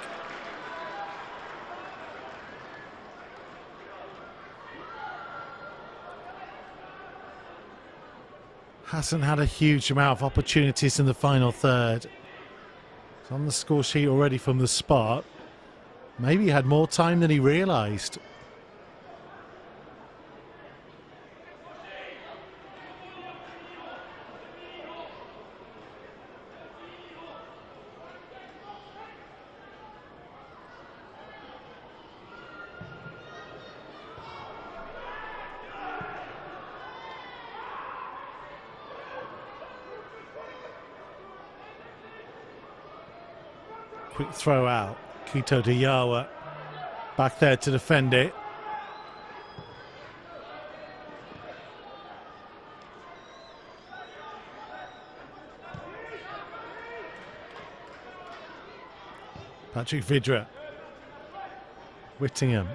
Hasn't had a huge amount of opportunities in the final third. It's on the score sheet already from the spot. Maybe he had more time than he realised. Quick throw out. Kito Diawa back there to defend it. Patrick Vidra. Whittingham,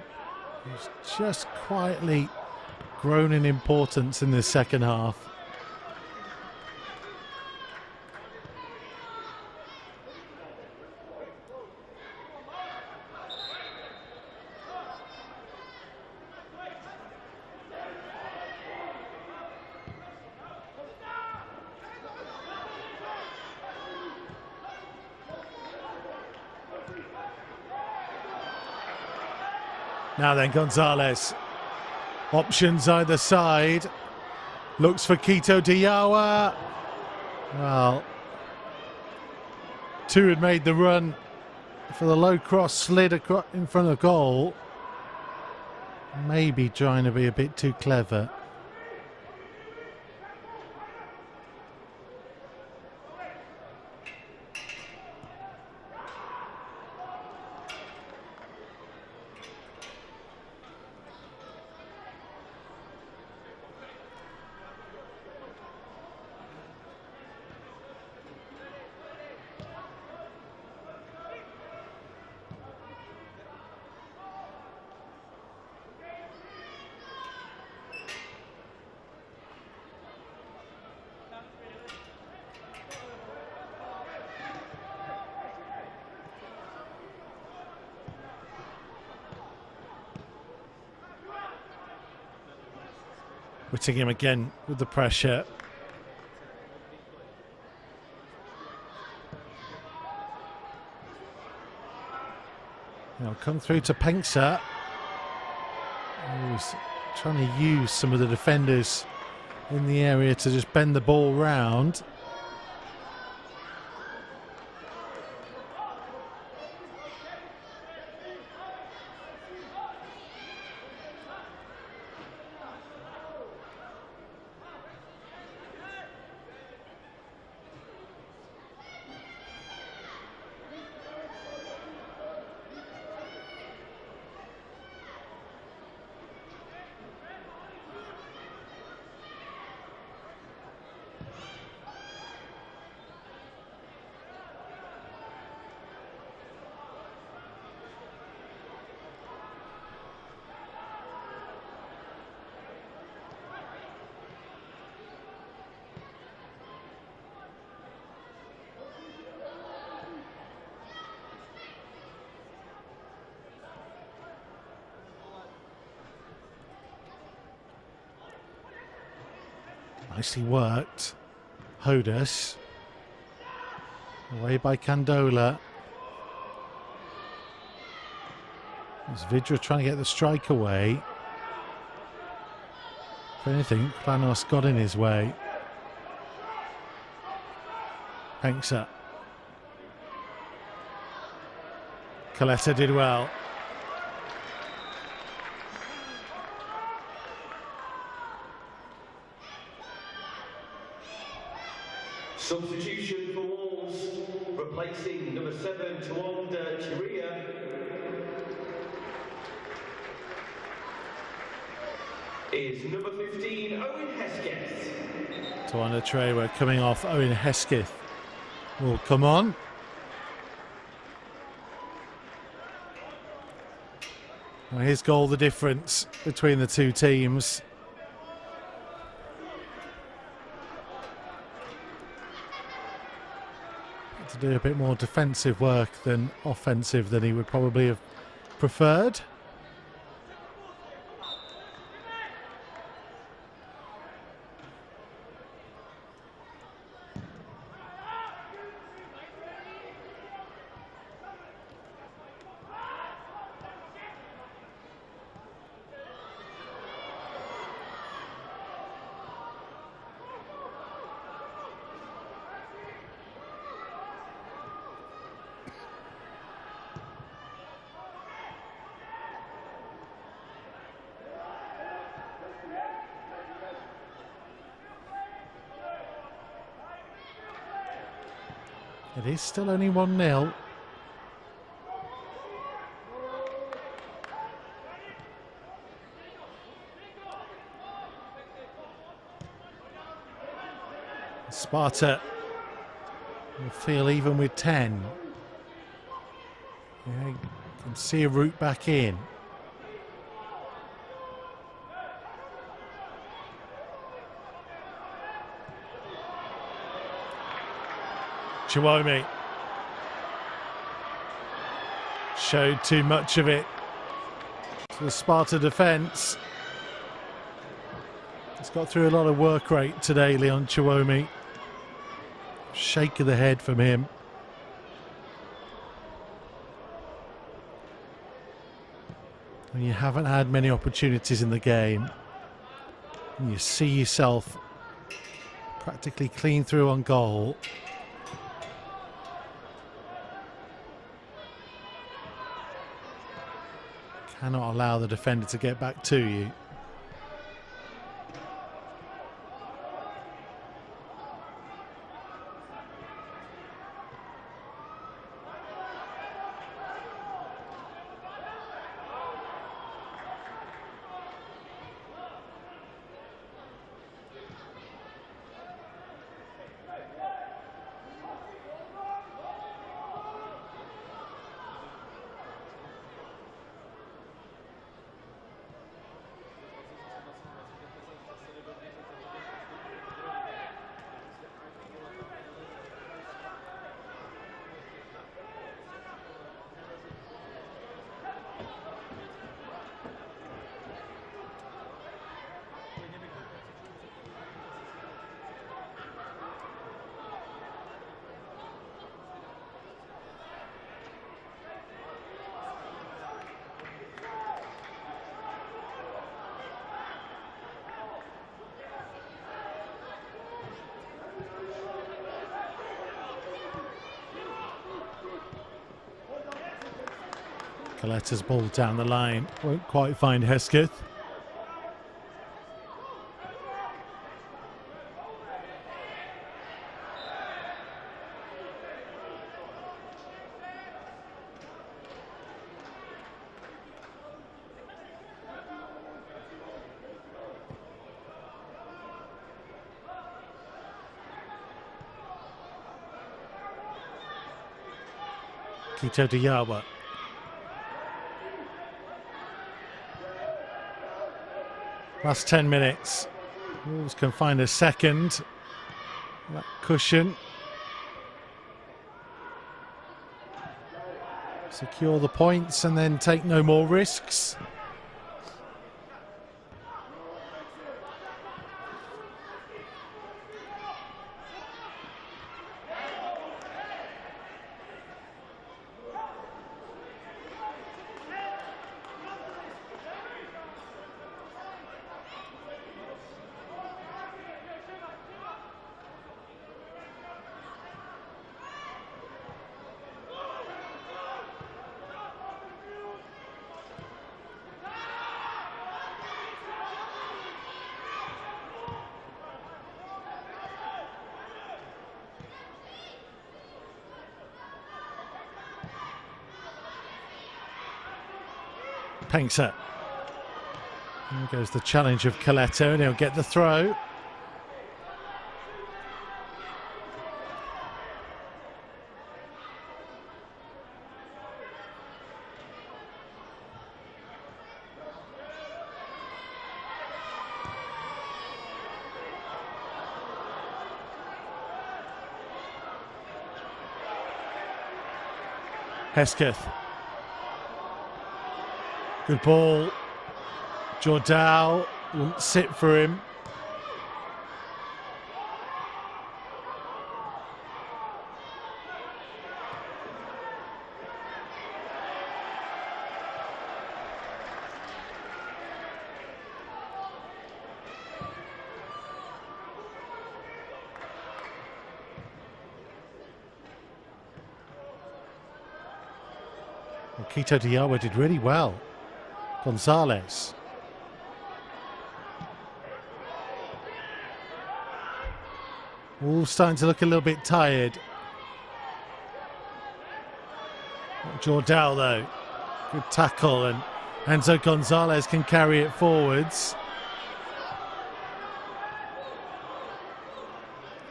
who's just quietly grown in importance in the second half. Now then, Gonzalez. Options either side. Looks for Quito Diawa. Well, two had made the run for the low cross, slid across in front of goal. Maybe trying to be a bit too clever. Whittingham again with the pressure. Now come through to Penksa. He's trying to use some of the defenders in the area to just bend the ball round. Nicely worked. Hodas. Away by Candola. As Vidra trying to get the strike away. If anything, Planos got in his way. Penksa. Coletta did well. Substitution for Wolves, replacing number 7, Tuanda Chiria. Is number 15, Owen Hesketh. Tuanda Trewa coming off. Owen Hesketh will come on. Well, his goal, the difference between the two teams. To do a bit more defensive work than offensive than he would probably have preferred. It is still only 1-0. Sparta will feel even with 10. Yeah, you can see a route back in. Chiwomi showed too much of it to the Sparta defence. He's got through a lot of work rate today, Leon Chiwomi. Shake of the head from him. When you haven't had many opportunities in the game, and you see yourself Practically clean through on goal. Cannot allow the defender to get back to you. Coletta's ball down the line, won't quite find Hesketh. Kito Diawa. Last 10 minutes. Wolves can find a second. That cushion. Secure the points and then take no more risks. Painter. There goes the challenge of Coletta, and he'll get the throw. Hesketh. Good ball. Jordao wouldn't sit for him. Well, Kito Diawa did really well. Gonzalez. Wolves starting to look a little bit tired. Jordao though, good tackle, and Enzo Gonzalez can carry it forwards.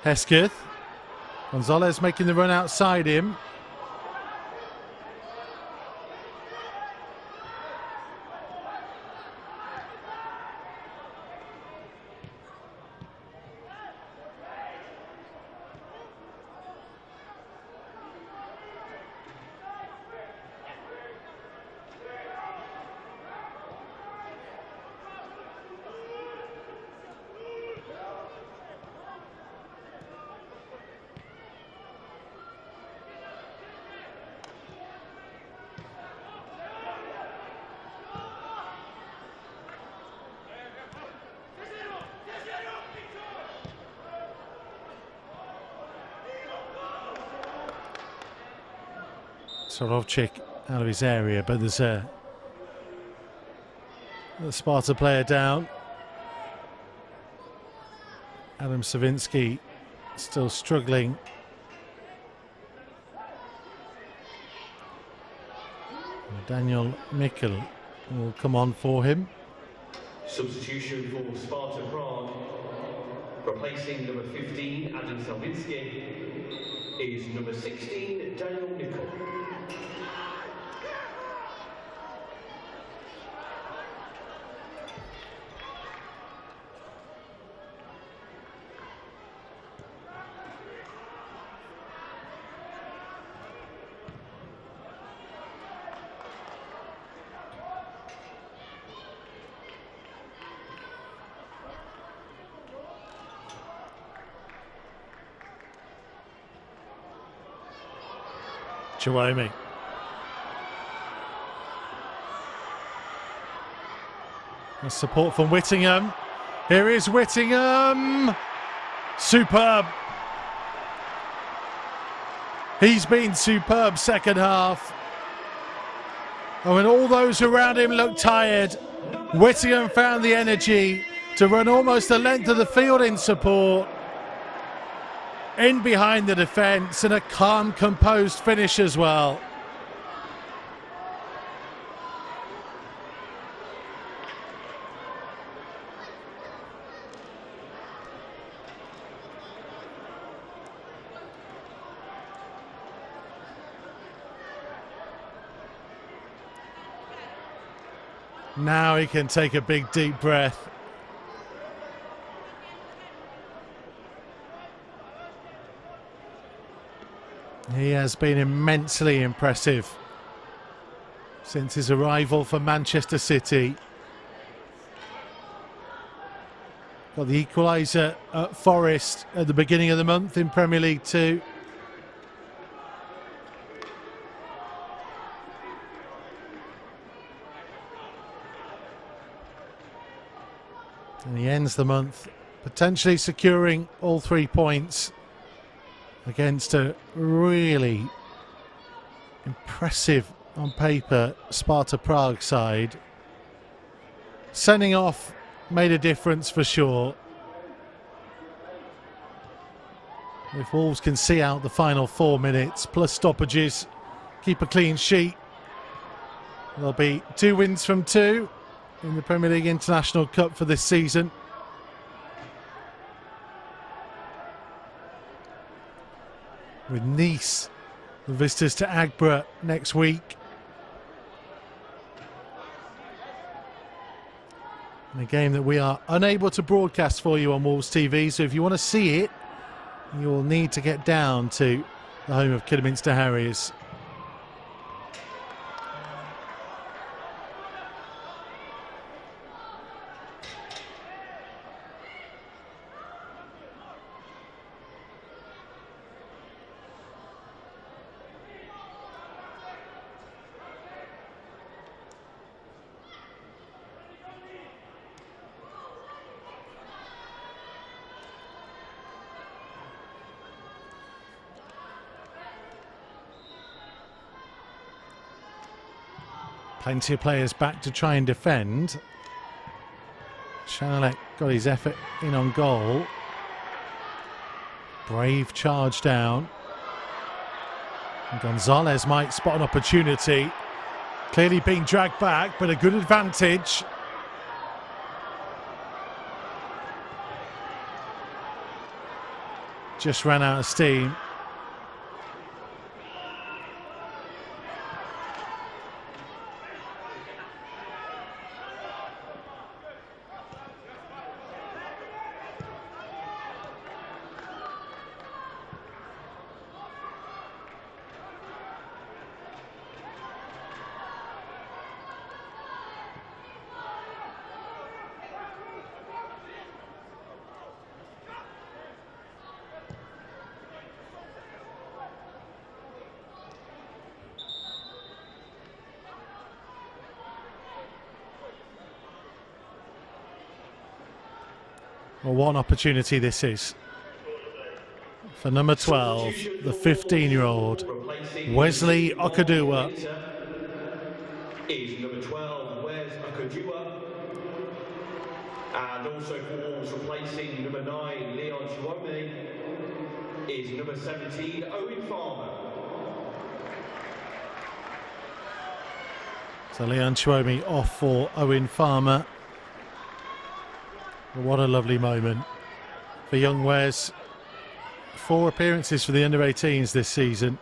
Hesketh. Gonzalez making the run outside him. Sorovchik out of his area, but there's a Sparta player down. Adam Savinsky still struggling. Daniel Mikkel will come on for him. Substitution for Sparta Prague. Replacing number 15, Adam Savinsky, is number 16, Daniel Mikkel. Chiwami. Support from Whittingham. Here is Whittingham. Superb. He's been superb second half. And when all those around him looked tired, Whittingham found the energy to run almost the length of the field in support. In behind the defence, and a calm, composed finish as well. Now he can take a big, deep breath. He has been immensely impressive since his arrival for Manchester City. Got the equaliser at Forest at the beginning of the month in Premier League 2. And he ends the month potentially securing all 3 points against a really impressive, on paper, Sparta Prague side. Sending off made a difference for sure. If Wolves can see out the final 4 minutes, plus stoppages, keep a clean sheet, there'll be 2 wins from 2 in the Premier League International Cup for this season. With Nice, the visitors to Agbra next week. And a game that we are unable to broadcast for you on Wolves TV, so if you want to see it, you will need to get down to the home of Kidderminster Harriers. Plenty of players back to try and defend. Chanelek got his effort in on goal. Brave charge down. And Gonzalez might spot an opportunity. Clearly being dragged back, but a good advantage. Just ran out of steam. Well, what an opportunity this is for number 12, the 15-year-old Wesley Okudua. Is number 12, Wes Okudua. And also for Wolves replacing number 9, Leon Chiwome, is number 17, Owen Farmer. So Leon Chiwome off for Owen Farmer. What a lovely moment for young Wes. 4 appearances for the under-18s this season.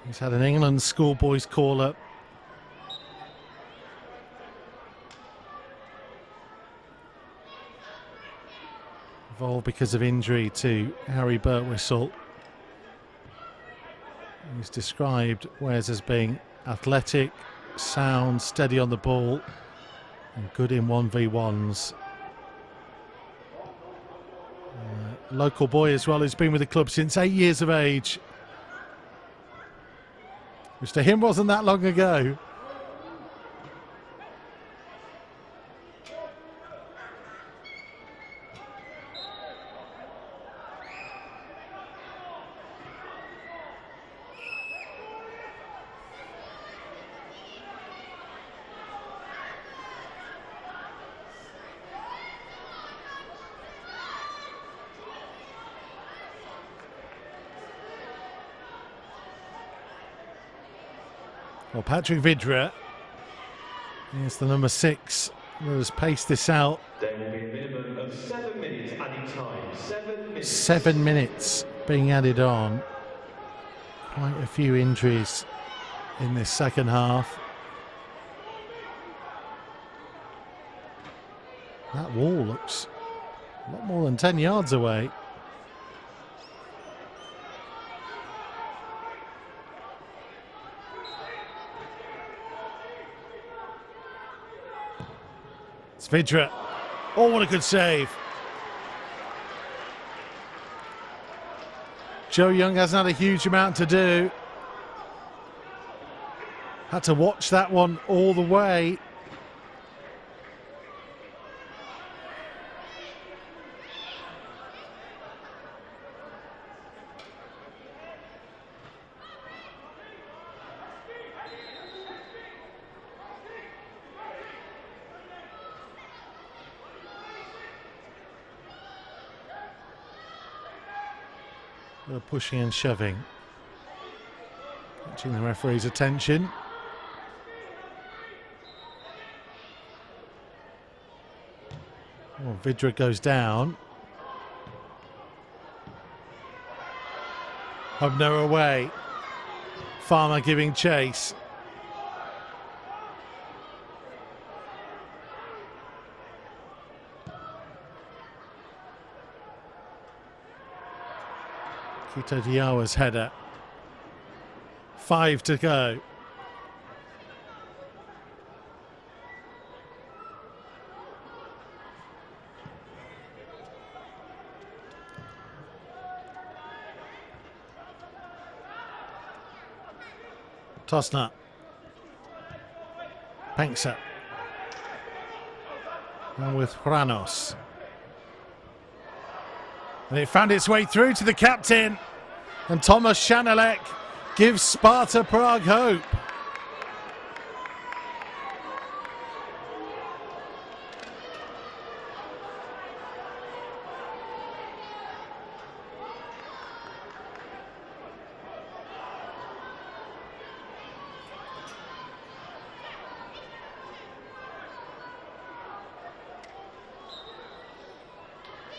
He's had an England schoolboys call-up. Involved because of injury to Harry Birtwistle. He's described Wes as being athletic, sound, steady on the ball, and good in 1v1s. Local boy as well, who's been with the club since 8 years of age, which to him wasn't that long ago. Well, Patrick Vydra is the number 6 who has paced this out. There will be a minimum of 7 minutes added time. 7 minutes. 7 minutes being added on. Quite a few injuries in this second half. That wall looks a lot more than 10 yards away. Vydra. Oh, what a good save. Joe Young hasn't had a huge amount to do. Had to watch that one all the way. Pushing and shoving, catching the referee's attention. Oh, Vydra goes down. Hubner away. Farmer giving chase. Kito Diawa's header. 5 to go. Tosna. Penksa. And with Hranos. And it found its way through to the captain. And Thomas Shanalek gives Sparta Prague hope.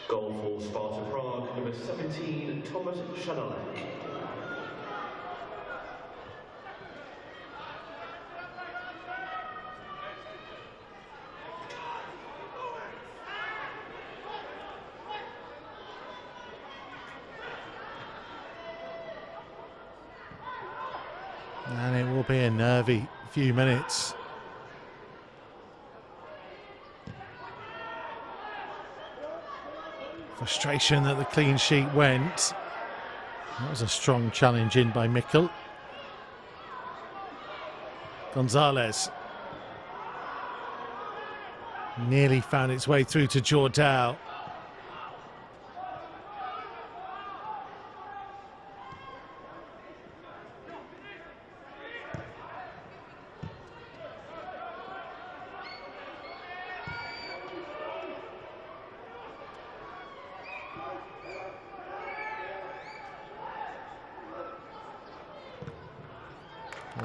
Goal for Sparta Prague, number 17, Thomas Shanalek. And it will be a nervy few minutes. Frustration that the clean sheet went. That was a strong challenge in by Mikkel. Gonzalez. Nearly found its way through to Jordao.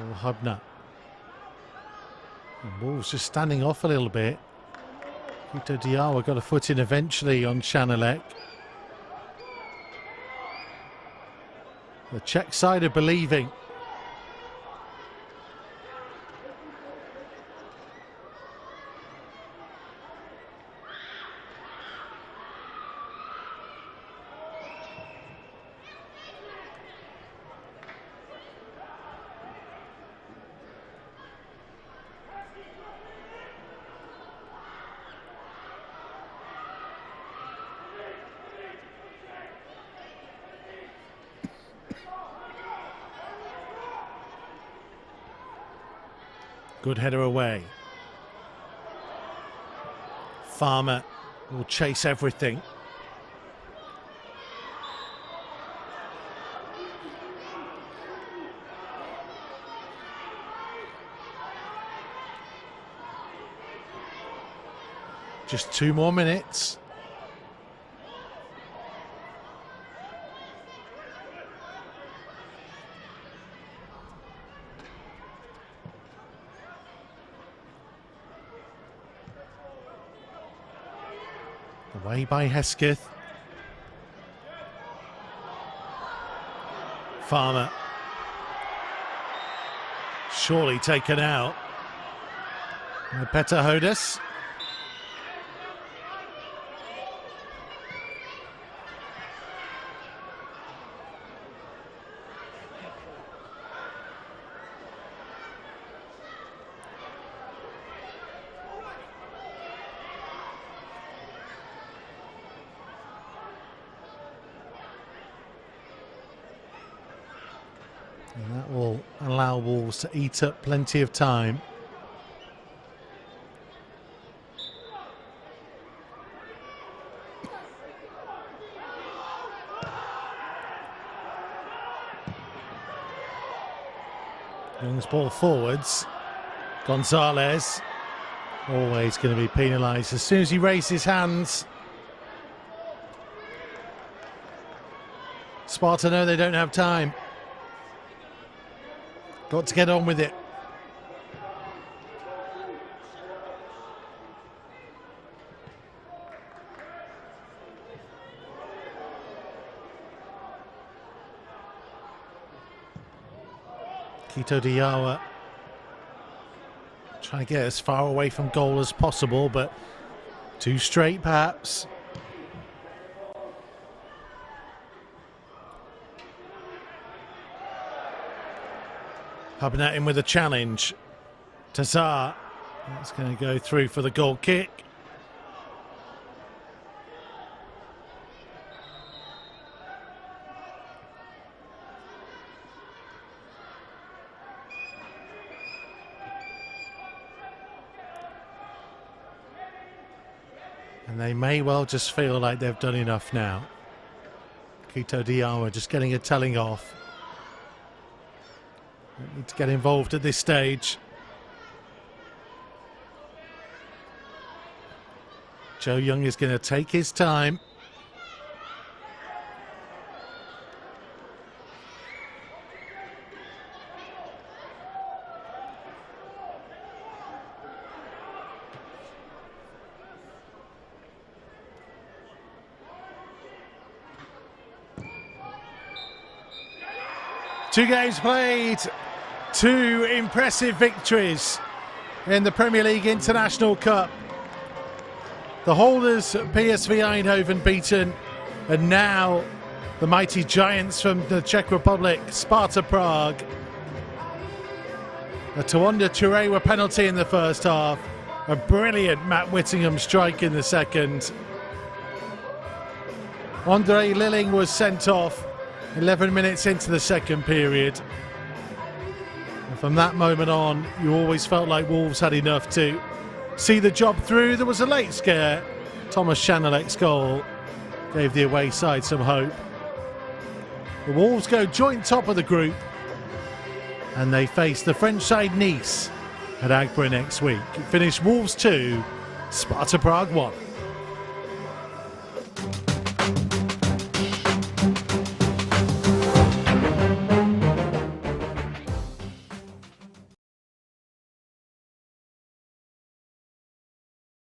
or Hubner. And Wolves just standing off a little bit. Quito Diawa got a foot in eventually on Chanelec. The Czech side are believing. Good header away. Farmer will chase everything. Just 2 more minutes. Away by Hesketh. Farmer. Surely taken out. Petter Hodes. And that will allow Wolves to eat up plenty of time. Young's ball forwards. Gonzalez always going to be penalised as soon as he raises his hands. Sparta know they don't have time. Got to get on with it. Quito Diawa trying to get as far away from goal as possible, but too straight perhaps. Hubner in with a challenge. Tazar. That's going to go through for the goal kick. And they may well just feel like they've done enough now. Quito Diawa just getting a telling off. Don't need to get involved at this stage. Joe Young is going to take his time. Two games played, 2 impressive victories in the Premier League International Cup. The holders, PSV Eindhoven, beaten, and now the mighty giants from the Czech Republic, Sparta Prague. A Tawanda Toure penalty in the first half, a brilliant Matt Whittingham strike in the second. Andre Lilling was sent off 11 minutes into the second period. And from that moment on, you always felt like Wolves had enough to see the job through. There was a late scare. Thomas Chanelec's goal gave the away side some hope. The Wolves go joint top of the group, and they face the French side Nice at Agbra next week. It finished Wolves 2, Sparta Prague 1.